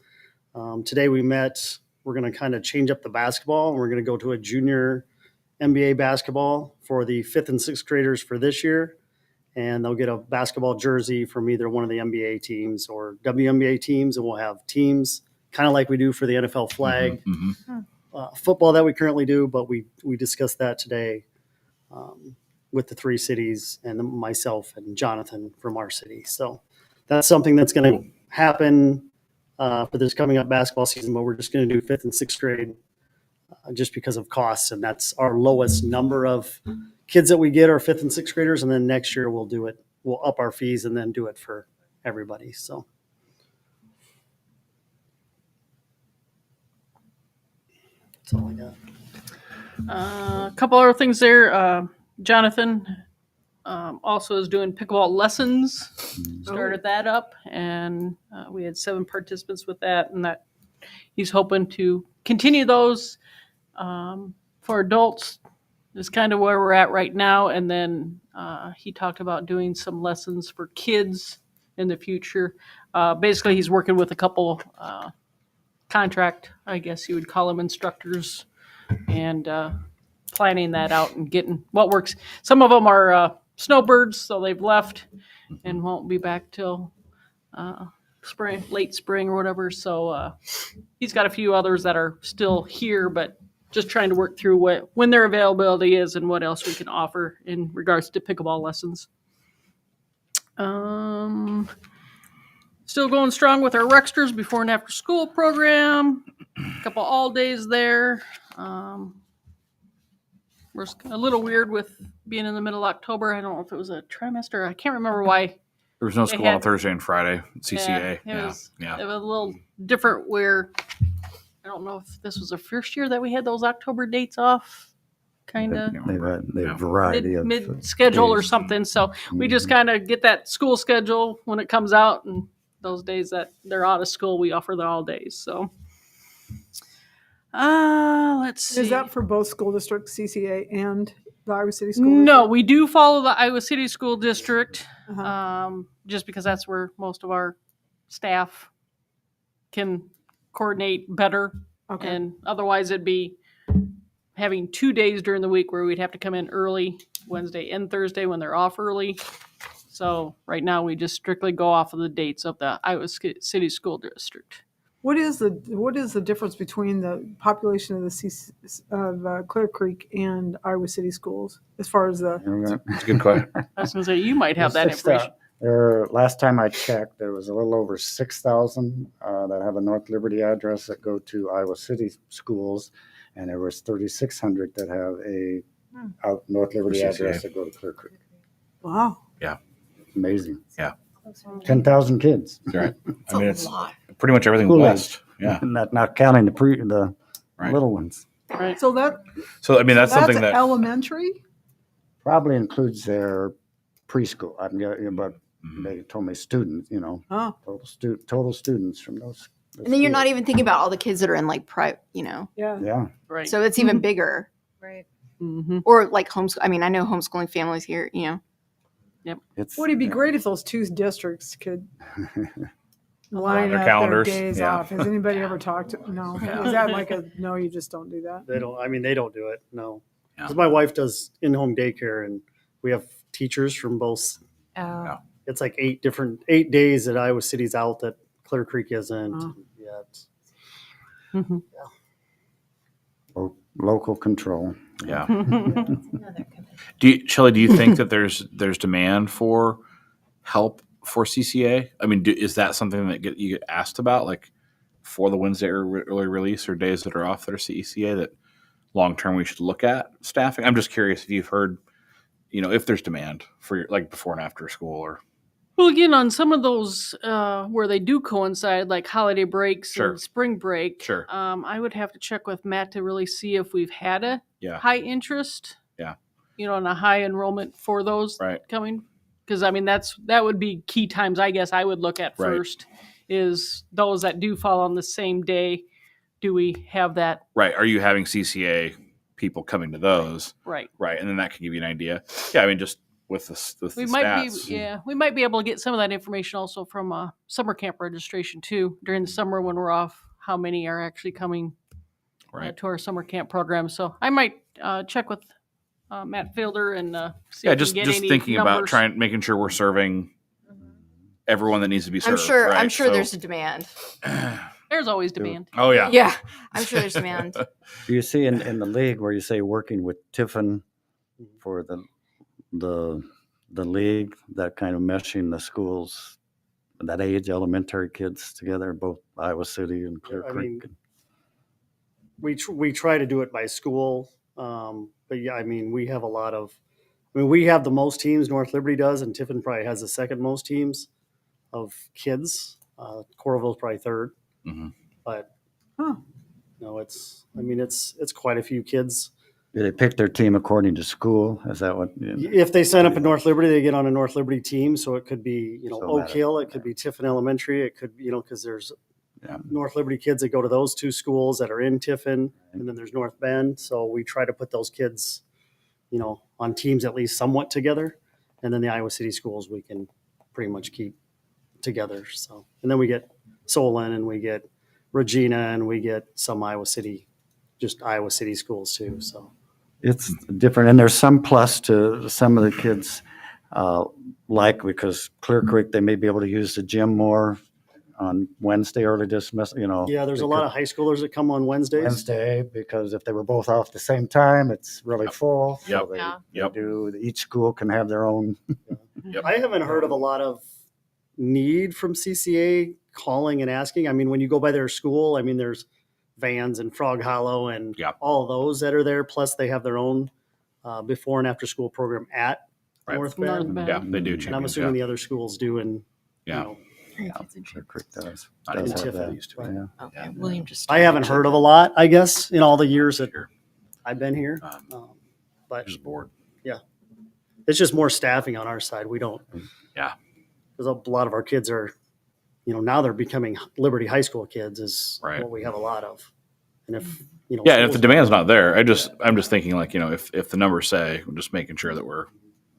Today we met. We're going to kind of change up the basketball, and we're going to go to a junior NBA basketball for the 5th and 6th graders for this year. And they'll get a basketball jersey from either one of the NBA teams or WNBA teams, and we'll have teams kind of like we do for the NFL flag. Mm-hmm. Football that we currently do, but we discussed that today with the 3 cities and myself and Jonathan from our city. So that's something that's going to happen for this coming up basketball season, but we're just going to do 5th and 6th grade just because of costs, and that's our lowest number of kids that we get are 5th and 6th graders, and then next year we'll do it. We'll up our fees and then do it for everybody. So. That's all I got. A couple other things there. Jonathan also is doing pickleball lessons. Started that up, and we had 7 participants with that, and that he's hoping to continue those for adults. Is kind of where we're at right now, and then he talked about doing some lessons for kids in the future. Basically, he's working with a couple contract, I guess you would call them, instructors, and planning that out and getting what works. Some of them are snowbirds, so they've left and won't be back till spring, late spring or whatever. So he's got a few others that are still here, but just trying to work through when their availability is and what else we can offer in regards to pickleball lessons. Still going strong with our Rexters before and after school program. A couple all days there. We're a little weird with being in the middle of October. I don't know if it was a trimester. I can't remember why. There was no They school on had- Thursday and Friday. CCA. It was a little different where I don't know if this was the first year that we had those October dates off. Kind of They've a variety of mid schedule or days. something. So we just kind of get that school schedule when it comes out, and those days that they're out of school, we offer the all days. So let's see. Is that for both school districts, CCA and the Iowa City School No, District? we do follow the Iowa City School District, Uh-huh. just because that's where most of our staff can coordinate better. Okay. And otherwise, it'd be having 2 days during the week where we'd have to come in early, Wednesday and Thursday when they're off early. So right now, we just strictly go off of the dates of the Iowa City School District. What is the difference between the population of the Clear Creek and Iowa City schools as far as the? It's a good question. I was going to say, you might have that There's information. last time I checked, there was a little over 6,000 that have a North Liberty address that go to Iowa City schools, and there was 3,600 that have a North Liberty CCA. address that go to Clear Creek. Wow. Amazing. Yeah. 10,000 kids. That's right. I mean, it's pretty much everything School west. Yeah. Not counting the Right. little ones. Right. So that's So I mean, that's something that elementary. Probably includes their preschool. I'm but Mhm. they told me students, Oh, total students from those. And then you're not even thinking about all the kids that are in like private, yeah. Yeah. Right. so it's even bigger. Right. Mm-hmm. Or like homeschool. I mean, I know homeschooling families here, It's Would it be great if those two districts could line their up calendars, their days yeah. off? Has anybody ever talked to? No. Yeah. Is that like a no? You just don't do that. They don't. I mean, they don't do it. No, Yeah. because my wife does in-home daycare, and we have teachers from both. Oh, It's like 8 days that Iowa City's out that Clear Creek isn't. Oh. Yeah, it's, Mm-hmm. local control. yeah. another commitment. Shelley, do you think that there's demand for help for CCA? I mean, is that something that you get asked about, like for the Wednesday early release or days that are off that are CCA that long term we should look at staffing? I'm just curious if you've heard, if there's demand for like before and after school or. Well, again, on some of those where they do coincide, like holiday breaks Sure. and spring break, Sure. I would have to check with Matt to really see if we've had a Yeah. high interest, Yeah. And a high enrollment for those Right. coming. Because, I mean, that would be key times, I guess, I would look at Right. first, is those that do fall on the same day. Do we have that Right. Are you having CCA people coming to those? right? Right. And then that can give you an idea. Yeah. I mean, just with the We might stats. we might be able to get some of that information also from summer camp registration too during the summer when we're off. How many are actually coming Right. to our summer camp program? So I might check with Matt Fielder and see Yeah. if we Just can get any thinking about numbers. making sure we're serving everyone that needs to be served. I'm sure. Right? I'm sure So- there's a demand. There's always demand. Oh yeah. Yeah, I'm sure there's demand. Do you see in the league where you say working with Tiffin for the league, that kind of meshing the schools that age, elementary kids together, both Iowa City and Clear I Creek? we try to do it by school, but yeah, I mean, we have a lot of. I mean, we have the most teams. North Liberty does, and Tiffin probably has the second most teams of kids. Coralville's probably third, Mhm. but Huh. it's. I mean, it's quite a few kids. Do they pick their team according to school? Is that what? If they sign up at North Liberty, they get on a North Liberty team. So it could be, So Oak that- Hill. It could be Tiffin Elementary. It could, because there's Yeah. North Liberty kids that go to those two schools that are in Tiffin, and then there's North Bend. So we try to put those kids, on teams at least somewhat together. And then the Iowa City schools we can pretty much keep together. So, and then we get Solon and we get Regina, and we get some Iowa City schools too. So It's different, and there's some plus to some of the kids, because Clear Creek, they may be able to use the gym more on Wednesday, early dismissal, yeah, there's a lot of high schoolers that come on Wednesdays. because if they were both off the same time, it's really full. So Yep. they, Yeah. they do, each school can have their own. I haven't heard of a lot of need from CCA calling and asking. I mean, when you go by their school, I mean, there's Vans and Frog Hollow and Yeah. all those that are there. Plus, they have their own before and after school program at Right. North Bend. Yeah, they do. And I'm assuming the other schools do. And Yeah. Clear Creek does Not have in Tiffin that. used to. Yeah. Okay, William just. I haven't heard of a lot, I guess, in all the years that Sure. I've been here. Um, But Just bored. it's just more staffing on our side. We don't. Yeah. Because a lot of our kids are, now they're becoming Liberty High School kids is Right. what we have a lot of. And if, Yeah, and if the schools- demand's not there, I'm just thinking like, if the numbers say, we're just making sure that we're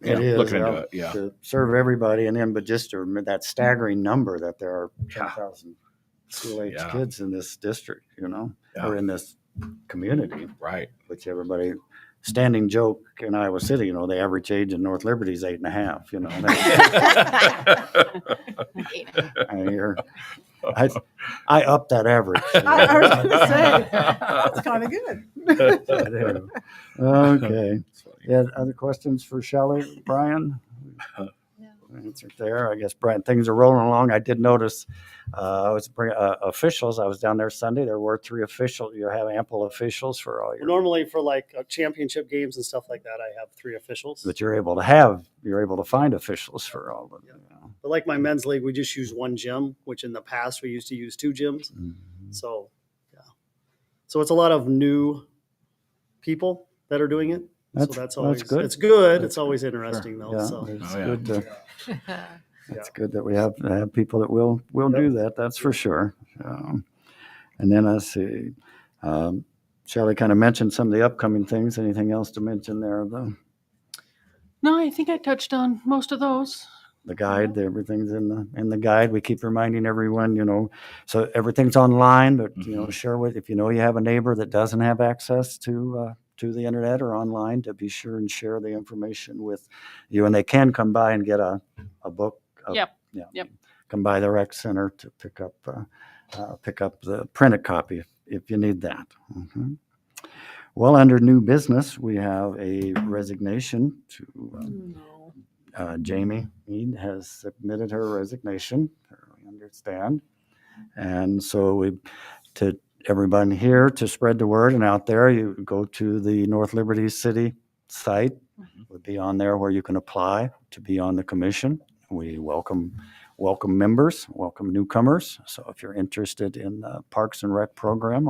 It is, looking into it. Yeah. to serve everybody, and then, but just to remember that staggering number that there are Yeah. 10,000 school-age Yeah. kids in this district, Yeah. or in this community, Right. which everybody, standing joke in Iowa City, the average age in North Liberty is 8.5, I up that average. I was going to say, that's kind of good. Okay. Yeah, other questions for Shelley, Brian? Answered there. I guess, Brian, things are rolling along. I did notice, officials. I was down there Sunday. There were 3 officials. You have ample officials for all your. Normally for like championship games and stuff like that, I have 3 officials. But you're able to find officials for all of them. But like my men's league, we just use 1 gym, which in the past we used to use 2 gyms. Mhm. So, yeah. So it's a lot of new people that are doing it. That's always good. It's good. That's It's always interesting though. Yeah, So it's Oh, yeah. good to. It's good that we have people that will do that. That's for sure. And then I see, Shelley kind of mentioned some of the upcoming things. Anything else to mention there? No, I think I touched on most of those. The guide, everything's in the guide. We keep reminding everyone, so everything's online, but share with, if you have a neighbor that doesn't have access to the internet or online, to be sure and share the information with you, and they can come by and get a book. Yep. Yeah. Yep. Come by the rec center to pick up the printed copy if you need that. Mhm. Well, under new business, we have a resignation to. Jamie Mead has submitted her resignation, we understand. And so to everyone here, to spread the word and out there, you go to the North Liberty City site. Would be on there where you can apply to be on the commission. We welcome members, welcome newcomers. So if you're interested in the Parks and Rec program,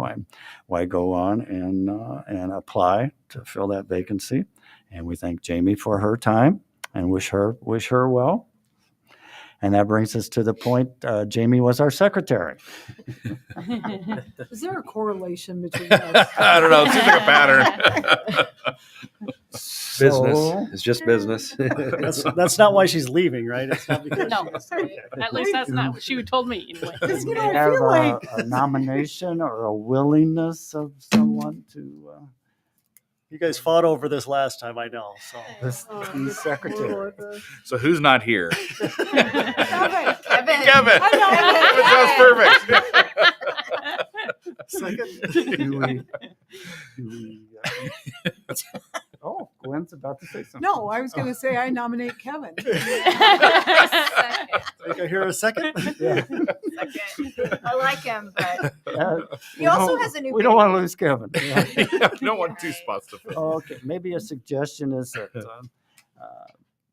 why go on and apply to fill that vacancy. And we thank Jamie for her time and wish her well. And that brings us to the point, Jamie was our secretary. Is there a correlation between us? I don't know. It seems like a pattern. Business. It's just business. that's not why she's leaving, right? It's not because No, at least that's not what she told me anyway. Because, Do we I have feel like a nomination or a willingness of someone to you guys fought over this last time, I know. So this Oh, be secretary? So who's not here? Kevin. Kevin. I Kevin sounds perfect. Do we, oh, Gwen's about to say something. No, I was going to say I nominate Kevin. think I hear a second. Yeah. I like him, but He also has a new We don't want to lose Kevin. Yeah. We don't want 2 spots to fill. Okay, maybe a suggestion is that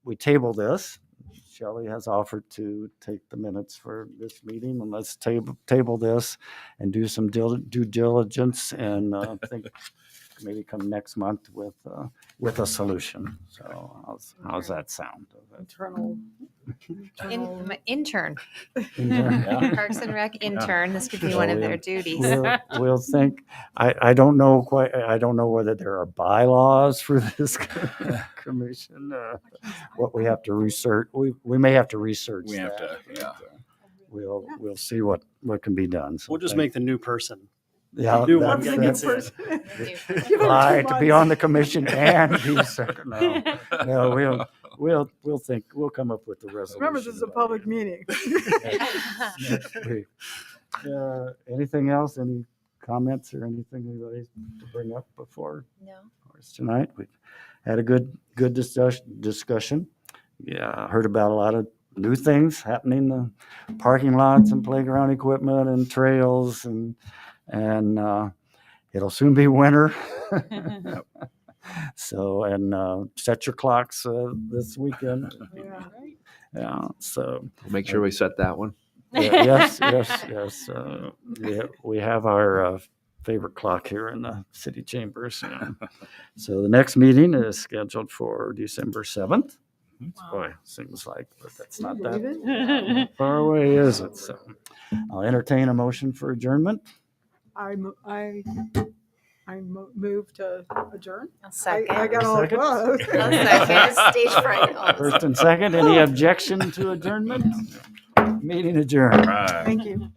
we table this. Shelley has offered to take the minutes for this meeting, and let's table this and do some due diligence, and I think maybe come next month with a solution. So how's that sound? Internal. my intern, Yeah. Parks and Rec intern. This could be one of their duties. We'll think. I don't know quite. I don't know whether there are bylaws for this commission. What we have to research. We may have to research. We have that. to, yeah. we'll see what can be done. So We'll just thank- make the new person. yeah, New one that's- that gets that's- in. Give 'em 2 apply to be months. on the commission and be second. No, we'll think, we'll come up with the resolution. Remember, this is a public meeting. next week. Anything else? Any comments or anything anybody to bring up before No. ours tonight? We had a good discussion. Yeah, I heard about a lot of new things happening, the parking lots and playground equipment and trails and it'll soon be winter. So, and set your clocks this weekend. Yeah. Yeah, so. We'll make sure we set that one. Yes. Yeah, we have our favorite clock here in the city chambers. Yeah. So the next meeting is scheduled for December 7th. Boy, seems like, but that's not Believe that it? far away, is it? So I'll entertain a motion for adjournment. I move to adjourn. I'll I second. got all Second? close. I'll second. Stage fright. all of a First and second, any objection to adjournment? Meeting adjourned. Right. Thank you.